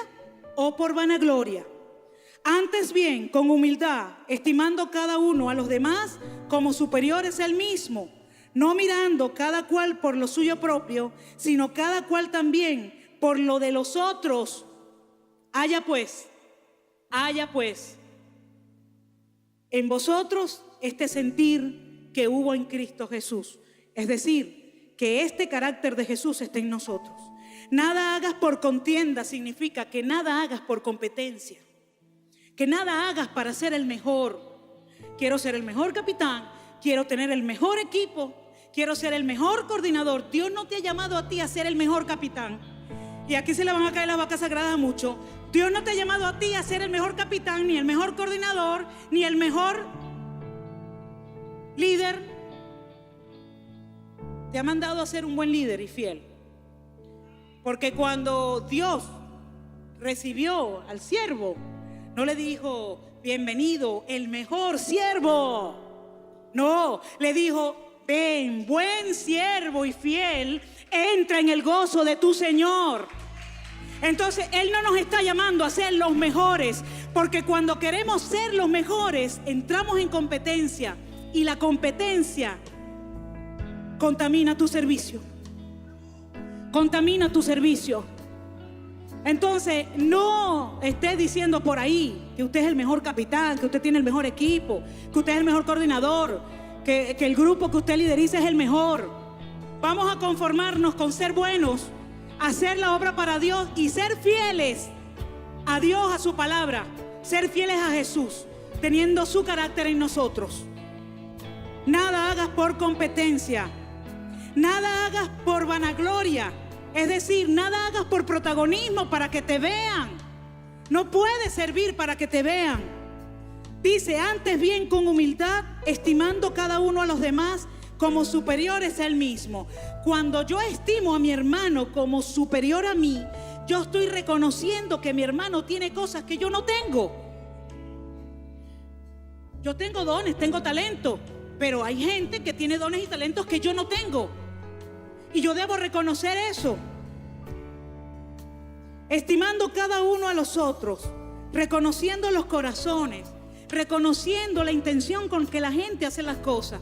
o por vanagloria. Antes bien, con humildad, estimando cada uno a los demás como superiores a él mismo, no mirando cada cual por lo suyo propio, sino cada cual también por lo de los otros. Haya pues en vosotros este sentir que hubo en Cristo Jesús. Es decir, que este carácter de Jesús esté en nosotros. Nada hagas por contienda significa que nada hagas por competencia. Que nada hagas para ser el mejor. Quiero ser el mejor capitán, quiero tener el mejor equipo, quiero ser el mejor coordinador. Dios no te ha llamado a ti a ser el mejor capitán. Y aquí se le van a caer las vacas sagradas mucho. Dios no te ha llamado a ti a ser el mejor capitán, ni el mejor coordinador, ni el mejor líder. Te ha mandado a ser un buen líder y fiel. Porque cuando Dios recibió al siervo, no le dijo: bienvenido, el mejor siervo. No, le dijo: ven, buen siervo y fiel, entra en el gozo de tu Señor. Entonces Él no nos está llamando a ser los mejores, porque cuando queremos ser los mejores entramos en competencia, y la competencia contamina tu servicio. Contamina tu servicio. Entonces no esté diciendo por ahí que usted es el mejor capitán, que usted tiene el mejor equipo, que usted es el mejor coordinador, que el grupo que usted lideriza es el mejor. Vamos a conformarnos con ser buenos, hacer la obra para Dios y ser fieles a Dios, a su palabra, ser fieles a Jesús, teniendo su carácter en nosotros. Nada hagas por competencia, nada hagas por vanagloria, es decir, nada hagas por protagonismo para que te vean. No puedes servir para que te vean. Dice: antes bien con humildad, estimando cada uno a los demás como superiores a él mismo. Cuando yo estimo a mi hermano como superior a mí, yo estoy reconociendo que mi hermano tiene cosas que yo no tengo. Yo tengo dones, tengo talento, pero hay gente que tiene dones y talentos que yo no tengo. Y yo debo reconocer eso. Estimando cada uno a los otros, reconociendo los corazones, reconociendo la intención con que la gente hace las cosas,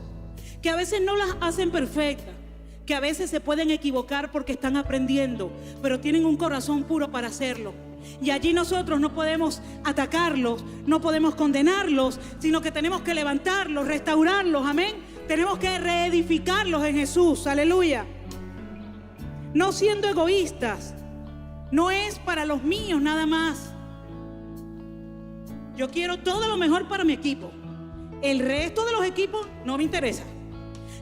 que a veces no las hacen perfectas, que a veces se pueden equivocar porque están aprendiendo, pero tienen un corazón puro para hacerlo. Y allí nosotros no podemos atacarlos, no podemos condenarlos, sino que tenemos que levantarlos, restaurarlos, amén. Tenemos que reedificarlos en Jesús, aleluya. No siendo egoístas, no es para los míos nada más. Yo quiero todo lo mejor para mi equipo. El resto de los equipos no me interesa.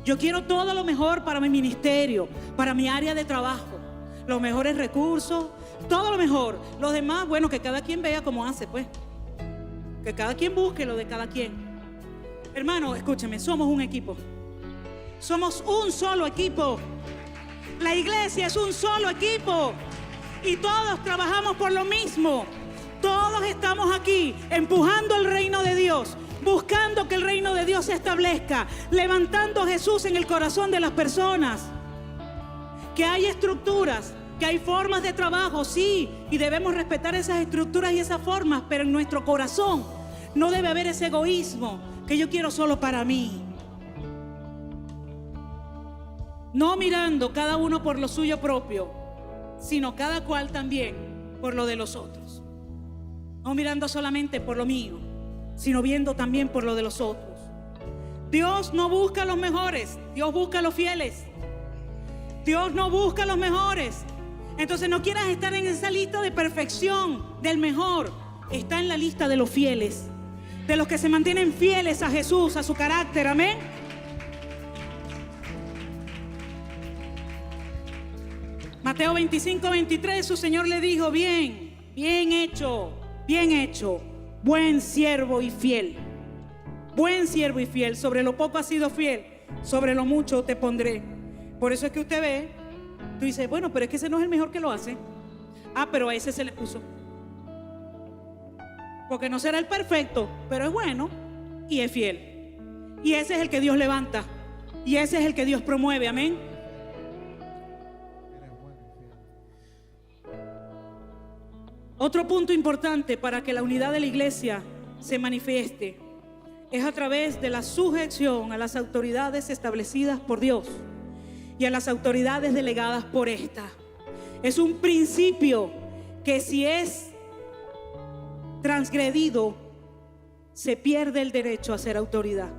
Yo quiero todo lo mejor para mi ministerio, para mi área de trabajo, los mejores recursos, todo lo mejor. Los demás, bueno, que cada quien vea cómo hace, pues. Que cada quien busque lo de cada quien. Hermano, escúcheme, somos un equipo. Somos un solo equipo. La iglesia es un solo equipo. Y todos trabajamos por lo mismo. Todos estamos aquí empujando el reino de Dios, buscando que el reino de Dios se establezca, levantando a Jesús en el corazón de las personas. Que hay estructuras que hay formas de trabajo, sí, y debemos respetar esas estructuras y esas formas, pero en nuestro corazón no debe haber ese egoísmo que yo quiero solo para mí. No mirando cada uno por lo suyo propio, sino cada cual también por lo de los otros. No mirando solamente por lo mío, sino viendo también por lo de los otros. Dios no busca a los mejores, Dios busca a los fieles. Dios no busca a los mejores. Entonces no quieras estar en esa lista de perfección del mejor. Está en la lista de los fieles, de los que se mantienen fieles a Jesús, a su carácter. Amén. Mateo 25:23, su Señor le dijo: bien hecho, buen siervo y fiel. Buen siervo y fiel, sobre lo poco has sido fiel, sobre lo mucho te pondré. Por eso es que usted ve, tú dices, bueno, pero es que ese no es el mejor que lo hace. Ah, pero a ese se le puso. Porque no será el perfecto, pero es bueno y es fiel. Y ese es el que Dios levanta. Y ese es el que Dios promueve, amén. Otro punto importante para que la unidad de la iglesia se manifieste es a través de la sujeción a las autoridades establecidas por Dios y a las autoridades delegadas por esta. Es un principio que si es transgredido, se pierde el derecho a ser autoridad.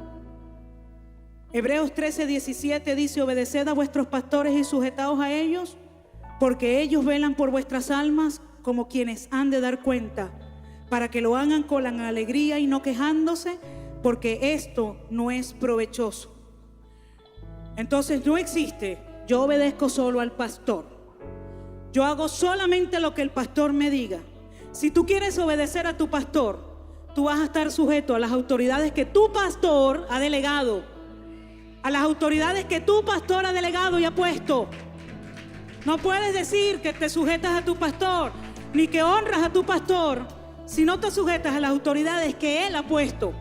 Hebreos 13:17 dice: obedeced a vuestros pastores y sujetaos a ellos, porque ellos velan por vuestras almas como quienes han de dar cuenta, para que lo hagan con alegría y no quejándose, porque esto no es provechoso. Entonces no existe, yo obedezco solo al pastor. Yo hago solamente lo que el pastor me diga. Si tú quieres obedecer a tu pastor, tú vas a estar sujeto a las autoridades que tu pastor ha delegado, a las autoridades que tu pastor ha delegado y ha puesto. No puedes decir que te sujetas a tu pastor, ni que honras a tu pastor, si no te sujetas a las autoridades que él ha puesto.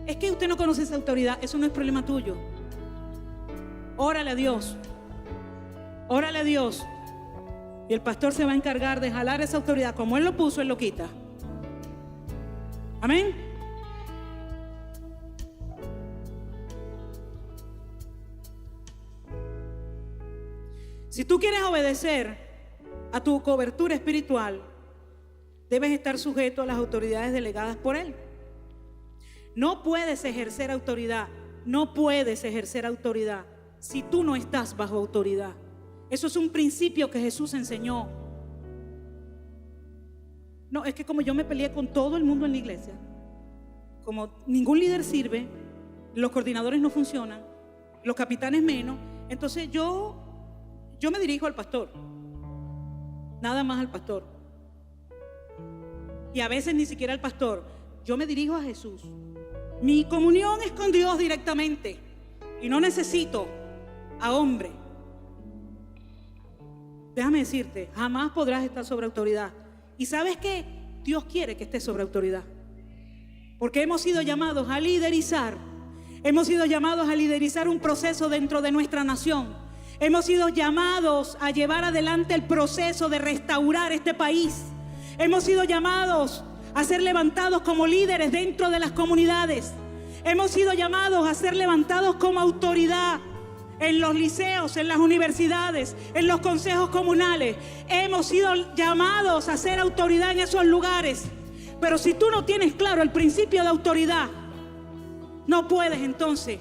Es que usted no conoce esa autoridad, eso no es problema tuyo. Órale a Dios, órale a Dios, y el pastor se va a encargar de jalar esa autoridad. Como él lo puso, él lo quita. Amén. Si tú quieres obedecer a tu cobertura espiritual, debes estar sujeto a las autoridades delegadas por él. No puedes ejercer autoridad, si tú no estás bajo autoridad. Eso es un principio que Jesús enseñó. No, es que como yo me peleé con todo el mundo en la iglesia, como ningún líder sirve, los coordinadores no funcionan, los capitanes menos, entonces yo me dirijo al pastor, nada más al pastor. Y a veces ni siquiera al pastor, yo me dirijo a Jesús. Mi comunión es con Dios directamente y no necesito a hombre. Déjame decirte, jamás podrás estar sobre autoridad. ¿Y sabes qué? Dios quiere que estés sobre autoridad, porque hemos sido llamados a liderizar. Hemos sido llamados a liderizar un proceso dentro de nuestra nación. Hemos sido llamados a llevar adelante el proceso de restaurar este país. Hemos sido llamados a ser levantados como líderes dentro de las comunidades. Hemos sido llamados a ser levantados como autoridad en los liceos, en las universidades, en los consejos comunales. Hemos sido llamados a ser autoridad en esos lugares. Pero si tú no tienes claro el principio de autoridad, no puedes entonces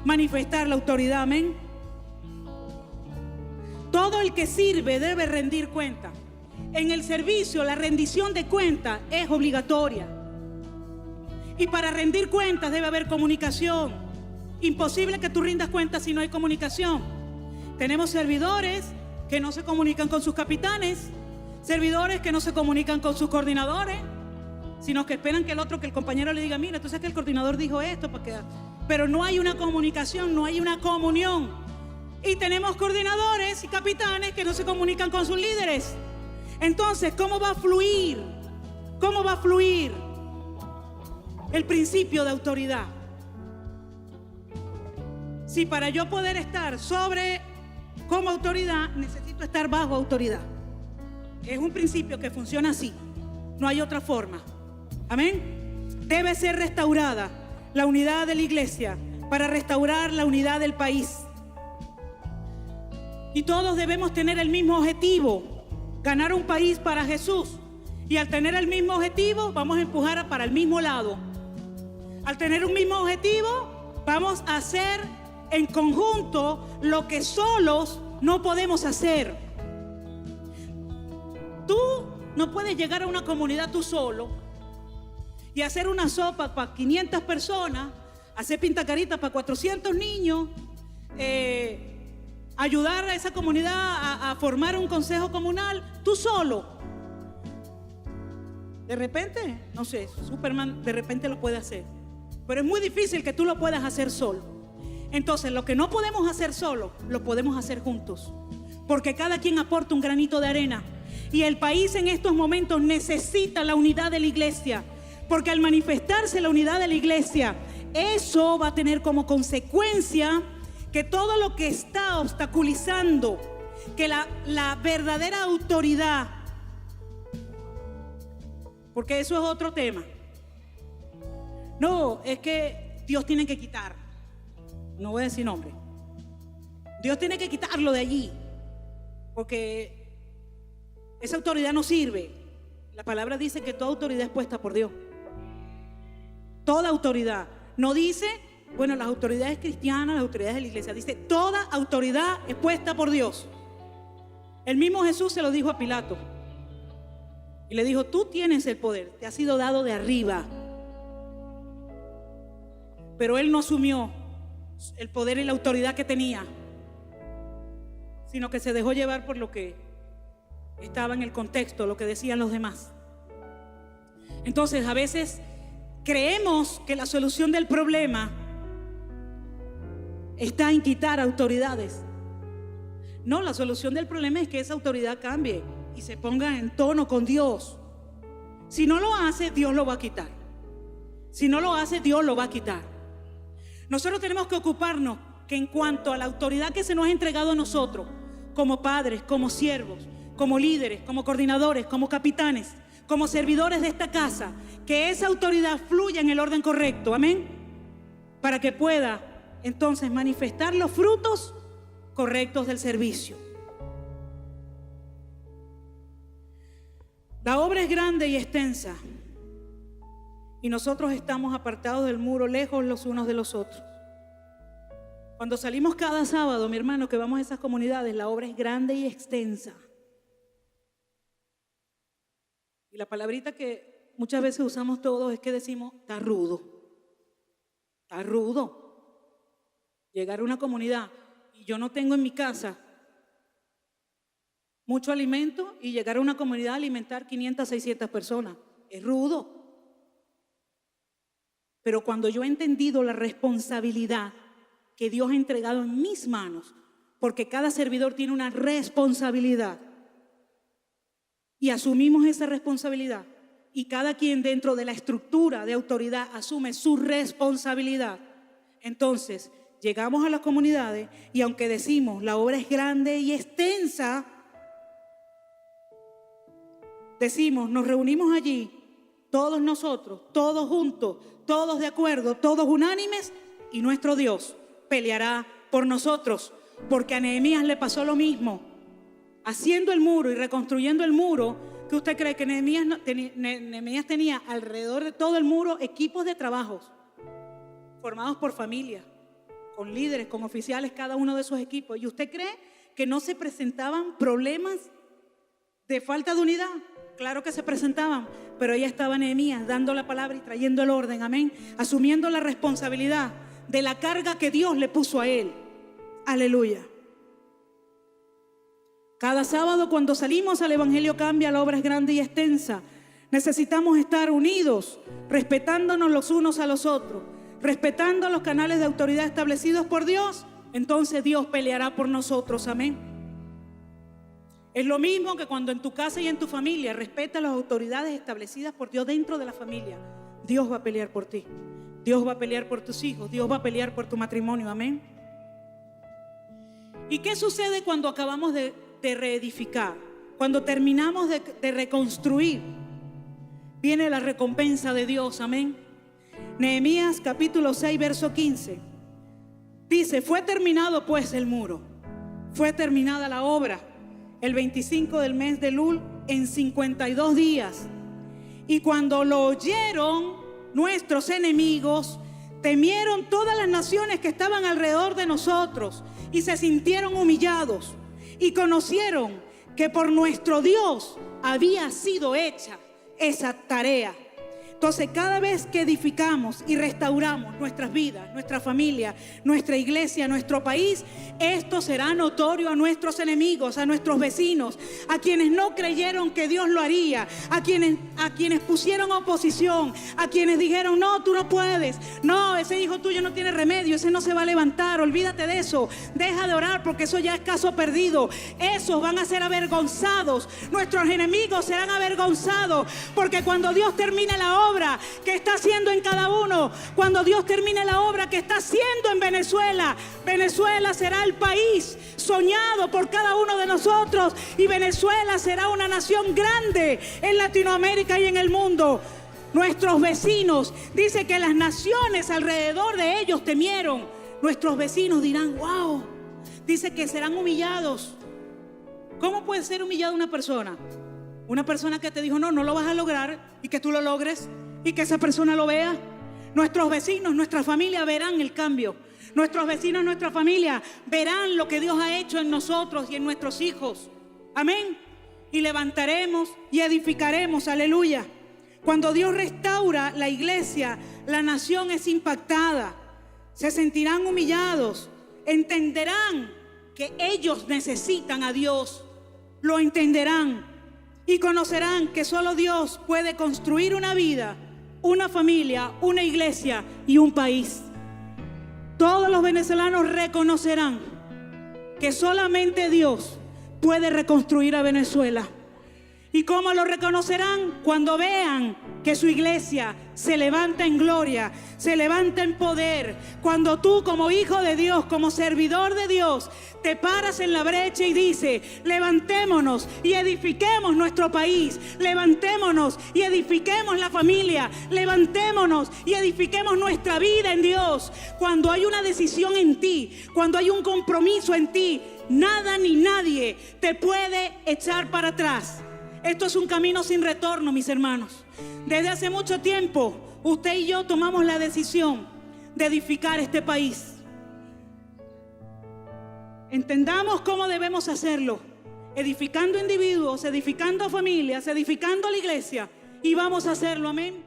manifestar la autoridad. Amén. Todo el que sirve debe rendir cuenta. En el servicio, la rendición de cuentas es obligatoria. Y para rendir cuentas debe haber comunicación. Imposible que tú rindas cuentas si no hay comunicación. Tenemos servidores que no se comunican con sus capitanes, servidores que no se comunican con sus coordinadores, sino que esperan que el compañero le diga: mira, tú sabes que el coordinador dijo esto, pero no hay una comunicación, no hay una comunión. Y tenemos coordinadores y capitanes que no se comunican con sus líderes. Entonces, ¿cómo va a fluir? ¿Cómo va a fluir el principio de autoridad? Si para yo poder estar sobre como autoridad, necesito estar bajo autoridad. Es un principio que funciona así. No hay otra forma. Amén. Debe ser restaurada la unidad de la iglesia para restaurar la unidad del país. Y todos debemos tener el mismo objetivo: ganar un país para Jesús. Y al tener el mismo objetivo, vamos a empujar para el mismo lado. Al tener un mismo objetivo, vamos a hacer en conjunto lo que solos no podemos hacer. Tú no puedes llegar a una comunidad tú solo y hacer una sopa para 500 personas, hacer pintacaritas para 400 niños, ayudar a esa comunidad a formar un consejo comunal, tú solo. De repente, no sé, Superman de repente lo puede hacer, pero es muy difícil que tú lo puedas hacer solo. Entonces, lo que no podemos hacer solo, lo podemos hacer juntos, porque cada quien aporta un granito de arena. Y el país en estos momentos necesita la unidad de la iglesia, porque al manifestarse la unidad de la iglesia, eso va a tener como consecuencia que todo lo que está obstaculizando que la verdadera autoridad, porque eso es otro tema. No, es que Dios tiene que quitar, no voy a decir nombre, Dios tiene que quitarlo de allí, porque esa autoridad no sirve. La palabra dice que toda autoridad es puesta por Dios. Toda autoridad. No dice, bueno, las autoridades cristianas, las autoridades de la iglesia. Dice, toda autoridad es puesta por Dios. El mismo Jesús se lo dijo a Pilato. Y le dijo, tú tienes el poder, te ha sido dado de arriba. Pero él no asumió el poder y la autoridad que tenía, sino que se dejó llevar por lo que estaba en el contexto, lo que decían los demás. Entonces, a veces creemos que la solución del problema está en quitar autoridades. No, la solución del problema es que esa autoridad cambie y se ponga en tono con Dios. Si no lo hace, Dios lo va a quitar. Si no lo hace, Dios lo va a quitar. Nosotros tenemos que ocuparnos que en cuanto a la autoridad que se nos ha entregado a nosotros, como padres, como siervos, como líderes, como coordinadores, como capitanes, como servidores de esta casa, que esa autoridad fluya en el orden correcto, amén, para que pueda entonces manifestar los frutos correctos del servicio. La obra es grande y extensa, y nosotros estamos apartados del muro, lejos los unos de los otros. Cuando salimos cada sábado, mi hermano, que vamos a esas comunidades, la obra es grande y extensa. Y la palabrita que muchas veces usamos todos es que decimos, está rudo. Está rudo. Llegar a una comunidad y yo no tengo en mi casa mucho alimento y llegar a una comunidad a alimentar 500, 600 personas. Es rudo. Pero cuando yo he entendido la responsabilidad que Dios ha entregado en mis manos, porque cada servidor tiene una responsabilidad, y asumimos esa responsabilidad, y cada quien dentro de la estructura de autoridad asume su responsabilidad, entonces llegamos a las comunidades y aunque decimos la obra es grande y extensa, decimos, nos reunimos allí, todos nosotros, todos juntos, todos de acuerdo, todos unánimes, y nuestro Dios peleará por nosotros, porque a Nehemías le pasó lo mismo. Haciendo el muro y reconstruyendo el muro, ¿qué usted cree? Que Nehemías tenía alrededor de todo el muro equipos de trabajos formados por familias, con líderes, con oficiales, cada uno de esos equipos. ¿Y usted cree que no se presentaban problemas de falta de unidad? Claro que se presentaban, pero ahí estaba Nehemías dando la palabra y trayendo el orden, amén, asumiendo la responsabilidad de la carga que Dios le puso a él. Aleluya. Cada sábado cuando salimos al Evangelio Cambia, la obra es grande y extensa. Necesitamos estar unidos, respetándonos los unos a los otros, respetando los canales de autoridad establecidos por Dios. Entonces Dios peleará por nosotros, amén. Es lo mismo que cuando en tu casa y en tu familia respetas las autoridades establecidas por Dios dentro de la familia. Dios va a pelear por ti. Dios va a pelear por tus hijos. Dios va a pelear por tu matrimonio, amén. ¿Y qué sucede cuando acabamos de reedificar? Cuando terminamos de reconstruir, viene la recompensa de Dios, amén. Nehemías capítulo 6, verso 15. Dice, fue terminado pues el muro, fue terminada la obra, el 25 del mes de Elul, en 52 días. Y cuando lo oyeron nuestros enemigos, temieron todas las naciones que estaban alrededor de nosotros y se sintieron humillados y conocieron que por nuestro Dios había sido hecha esa tarea. Entonces, cada vez que edificamos y restauramos nuestras vidas, nuestra familia, nuestra iglesia, nuestro país, esto será notorio a nuestros enemigos, a nuestros vecinos, a quienes no creyeron que Dios lo haría, a quienes pusieron oposición, a quienes dijeron, no, tú no puedes, no, ese hijo tuyo no tiene remedio, ese no se va a levantar, olvídate de eso, deja de orar porque eso ya es caso perdido. Esos van a ser avergonzados, nuestros enemigos serán avergonzados, porque cuando Dios termine la obra que está haciendo en cada uno, cuando Dios termine la obra que está haciendo en Venezuela, Venezuela será el país soñado por cada uno de nosotros y Venezuela será una nación grande en Latinoamérica y en el mundo. Nuestros vecinos, dice que las naciones alrededor de ellos temieron. Nuestros vecinos dirán, wow, dice que serán humillados. ¿Cómo puede ser humillada una persona? Una persona que te dijo, no lo vas a lograr, y que tú lo logres y que esa persona lo vea. Nuestros vecinos, nuestra familia verán el cambio. Nuestros vecinos, nuestra familia verán lo que Dios ha hecho en nosotros y en nuestros hijos. Amén. Y levantaremos y edificaremos, aleluya. Cuando Dios restaura la iglesia, la nación es impactada. Se sentirán humillados, entenderán que ellos necesitan a Dios, lo entenderán y conocerán que solo Dios puede construir una vida, una familia, una iglesia y un país. Todos los venezolanos reconocerán que solamente Dios puede reconstruir a Venezuela. ¿Y cómo lo reconocerán? Cuando vean que su iglesia se levanta en gloria, se levanta en poder. Cuando tú, como hijo de Dios, como servidor de Dios, te paras en la brecha y dices, levantémonos y edifiquemos nuestro país, levantémonos y edifiquemos la familia, levantémonos y edifiquemos nuestra vida en Dios. Cuando hay una decisión en ti, cuando hay un compromiso en ti, nada ni nadie te puede echar para atrás. Esto es un camino sin retorno, mis hermanos. Desde hace mucho tiempo, usted y yo tomamos la decisión de edificar este país. Entendamos cómo debemos hacerlo, edificando individuos, edificando familias, edificando la iglesia, y vamos a hacerlo, amén.